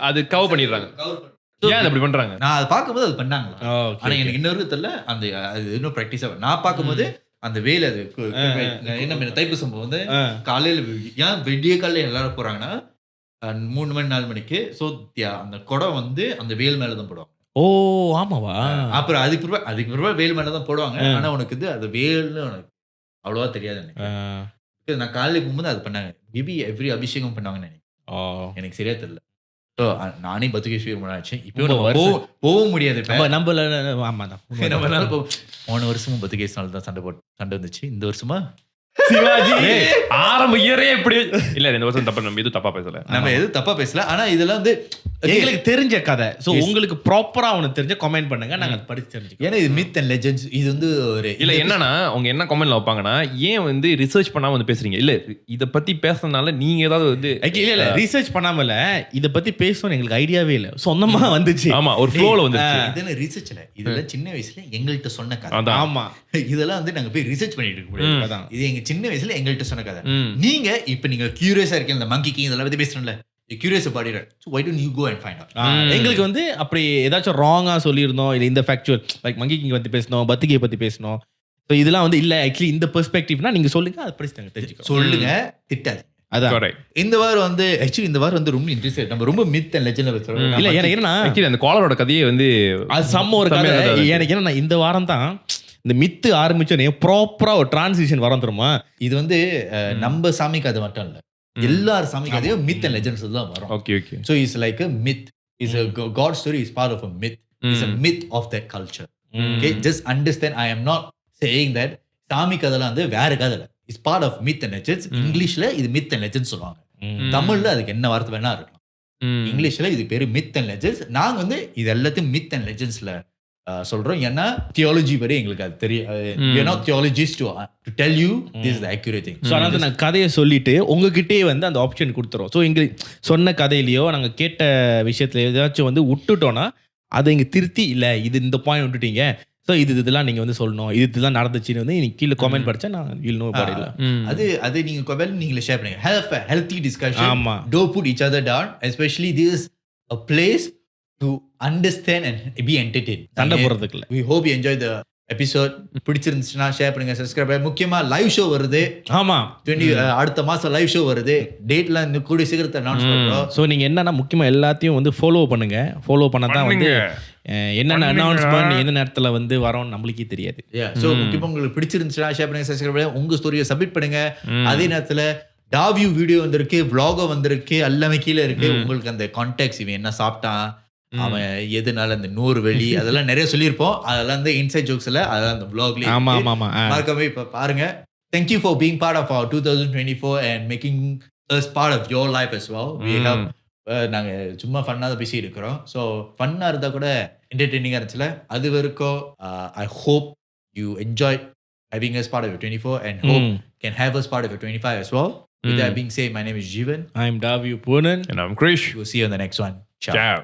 அது கவர் பண்ணிடுறாங்க. ஏன் அப்படி பண்றாங்க? நான் அதை பார்க்கும்போது அது பண்ணாங்களா ஓகே ஆனா எனக்கு இன்னொரு தெரியல அந்த அது இன்னும் பிராக்டிஸா நான் பார்க்கும்போது அந்த வேல் அது என்ன தைப்பூசம் வந்து காலையில ஏன் விடிய காலையில எல்லாரும் போறாங்கன்னா 3 மணி 4 மணிக்கு சோ அந்த குடம் வந்து அந்த வேல் மேலதான் போடுவாங்க. ஓ ஆமாவா? அப்புறம் அதுக்கு பிறகு வேல் மேலதான் போடுவாங்க. ஆனா உனக்கு இது அது வேல்னு உனக்கு அவ்வளவா தெரியாது எனக்கு. நான் காலையில போகும்போது அது பண்ணாங்க. மேபி எவ்ரி அபிஷேகம் பண்ணாங்கன்னு நினைக்கிறேன். எனக்கு சரியா தெரியல. நானே பத்துகேஸ்வரி ஆச்சு. இப்போ போக முடியாது. நம்மள ஆமாதான் நம்மளால போன வருஷமும் பத்துகேஸ்னால தான் சண்டை வந்துச்சு. இந்த வருஷமா சிவாஜி ஆரம்ப இயரே எப்படி இல்ல இந்த வருஷம் தப்பா நம்ம எதுவும் தப்பா பேசல. நம்ம எதுவும் தப்பா பேசல. ஆனா இதெல்லாம் வந்து எங்களுக்கு தெரிஞ்ச கதை. சோ உங்களுக்கு ப்ராப்பரா உனக்கு தெரிஞ்ச கமெண்ட் பண்ணுங்க. நாங்க அதை படிச்சு தெரிஞ்சுக்கிறோம். ஏன்னா இது மித் அண்ட் லெஜெண்ட்ஸ். இது வந்து ஒரு இல்ல என்னன்னா அவங்க என்ன கமெண்ட்ல வைப்பாங்கன்னா ஏன் வந்து ரிசர்ச் பண்ணாம வந்து பேசுறீங்க? இல்ல இத பத்தி பேசுறதுனால நீங்க ஏதாவது வந்து இல்ல இல்ல ரிசர்ச் பண்ணாமல இத பத்தி பேசணும் எங்களுக்கு ஐடியாவே இல்ல. சொந்தமா வந்துச்சு. ஆமா ஒரு ஃப்ளோல வந்துச்சு. இதெல்லாம் ரிசர்ச் இல்ல. இதெல்லாம் சின்ன வயசுல எங்கள்கிட்ட சொன்ன கதை. ஆமா இதெல்லாம் வந்து நாங்க போய் ரிசர்ச் பண்ணிட்டு இருக்க முடியாது. இது எங்க சின்ன வயசுல எங்கள்கிட்ட சொன்ன கதை. நீங்க இப்ப நீங்க கியூரியஸா இருக்கீங்க இந்த மங்கி கிங் இதெல்லாம் பத்தி பேசுறீங்கல. Curious about it. So why don't you go and find out? எங்களுக்கு வந்து அப்படி ஏதாச்சும் ராங்கா சொல்லியிருந்தோம் இல்ல இந்த ஃபேக்சுவல் லைக் மங்கி கிங் பத்தி பேசணும் பத்திகை பத்தி பேசணும். ஸோ இதெல்லாம் வந்து இல்ல ஆக்சுவலி இந்த பெர்ஸ்பெக்டிவ்னா நீங்க சொல்லுங்க அதை படிச்சு நாங்க தெரிஞ்சுக்கிறோம். சொல்லுங்க திட்டாது. அதான் இந்த வாரம் வந்து ஆக்சுவலி இந்த வாரம் வந்து ரொம்ப இன்ட்ரெஸ்ட் நம்ம ரொம்ப மித் அண்ட் லெஜெண்ட் பேசுறோம். இல்ல எனக்கு என்னன்னா ஆக்சுவலி அந்த காலரோட கதையை வந்து அது செம்ம ஒரு கதை. எனக்கு என்னன்னா இந்த வாரம் தான் இந்த மித்து ஆரம்பிச்சோன்னே ப்ராப்பரா ஒரு டிரான்சிஷன் வரும் தெரியுமா? இது வந்து நம்ம சாமி கதை மட்டும் இல்ல எல்லார் சாமி கதையும் மித் அண்ட் லெஜெண்ட்ஸ் தான் வரும். Okay okay. So it's like a myth. It's a God story is part of a myth. It's a myth of that culture. Okay, just understand I am not saying that சாமி கதைலாம் வந்து வேற கதை இல்ல. It's part of myth and legends. இங்கிலீஷ்ல இது myth and legends சொல்லுவாங்க. தமிழ்ல அதுக்கு என்ன வார்த்தை வேணா இருக்கலாம். இங்கிலீஷ்ல இது பேரு myth and legends. நாங்க வந்து இது எல்லாத்தையும் myth and legendsல சொல்றோம். ஏன்னா தியாலஜி படி எங்களுக்கு அது தெரியும். we are not theologists to tell you this is the accurate thing. So அதனால நான் கதையை சொல்லிட்டு உங்ககிட்டே வந்து அந்த ஆப்ஷன் கொடுத்துறோம். ஸோ எங்களுக்கு சொன்ன கதையிலையோ நாங்கள் கேட்ட விஷயத்துல ஏதாச்சும் வந்து விட்டுட்டோம்னா அதை இங்கே திருத்தி இல்லை இது இந்த பாயிண்ட் விட்டுட்டீங்க ஸோ இதெல்லாம் நீங்கள் வந்து சொல்லணும் இதெல்லாம் நடந்துச்சுன்னு வந்து நீங்க கீழே கமெண்ட் படிச்சா நான் வில் நோ அபௌட் இட். அது நீங்க கமெண்ட் நீங்களே ஷேர் பண்ணுங்க. have a healthy discussion. ஆமா. Don't put each other down. Especially this is a place to understand and be entertained. சண்டை போடுறதுக்கு இல்ல. We hope you enjoy the episode. பிடிச்சிருந்துச்சுன்னா ஷேர் பண்ணுங்க, சப்ஸ்கிரைப் பண்ணுங்க. முக்கியமா லைவ் ஷோ வருது. ஆமா 20 அடுத்த மாசம் லைவ் ஷோ வருது. டேட்லாம் இன்னும் கூடிய சீக்கிரத்தை அனௌன்ஸ் பண்றோம். ஸோ நீங்க என்னன்னா முக்கியமா எல்லாத்தையும் வந்து ஃபாலோ பண்ணுங்க. ஃபாலோ பண்ணாதான் வந்து என்னென்ன அனௌன்ஸ்மெண்ட் எந்த நேரத்துல வந்து வரோம்னு நம்மளுக்கே தெரியாது. ஸோ முக்கியமா உங்களுக்கு பிடிச்சிருந்துச்சுன்னா ஷேர் பண்ணுங்க, சப்ஸ்கிரைப் பண்ணுங்க, உங்க ஸ்டோரியை சப்மிட் பண்ணுங்க. அதே நேரத்துல டாவியூ வீடியோ வந்திருக்கு, vlog வந்திருக்கு, எல்லாமே கீழே இருக்கு. உங்களுக்கு அந்த கான்டாக்ட்ஸ் இவன் என்ன சாப்பிட்டான் அவன் எதுனால அந்த 100 வெள்ளி அதெல்லாம் நிறைய சொல்லியிருப்போம். அதெல்லாம் வந்து இன்சைட் ஜோக்ஸ்ல அதெல்லாம் அந்த vlogலயே மறக்காம இப்ப பாருங்க. Thank you for being part of our 2024 and making us part of your life as well. We have நாங்க சும்மா ஃபன்னா தான் பேசி இருக்கிறோம். ஸோ ஃபன்னா இருந்தா கூட என்டர்டெய்னிங்கா இருந்துச்சுல. அது வரைக்கும் I hope you enjoyed having us part of your 24 and hope can have us part of your 25 as well. With that being said, my name is Jeevan. I'm Daviu Poonan. And I'm Krish. We'll see you on the next one. Ciao. Ciao.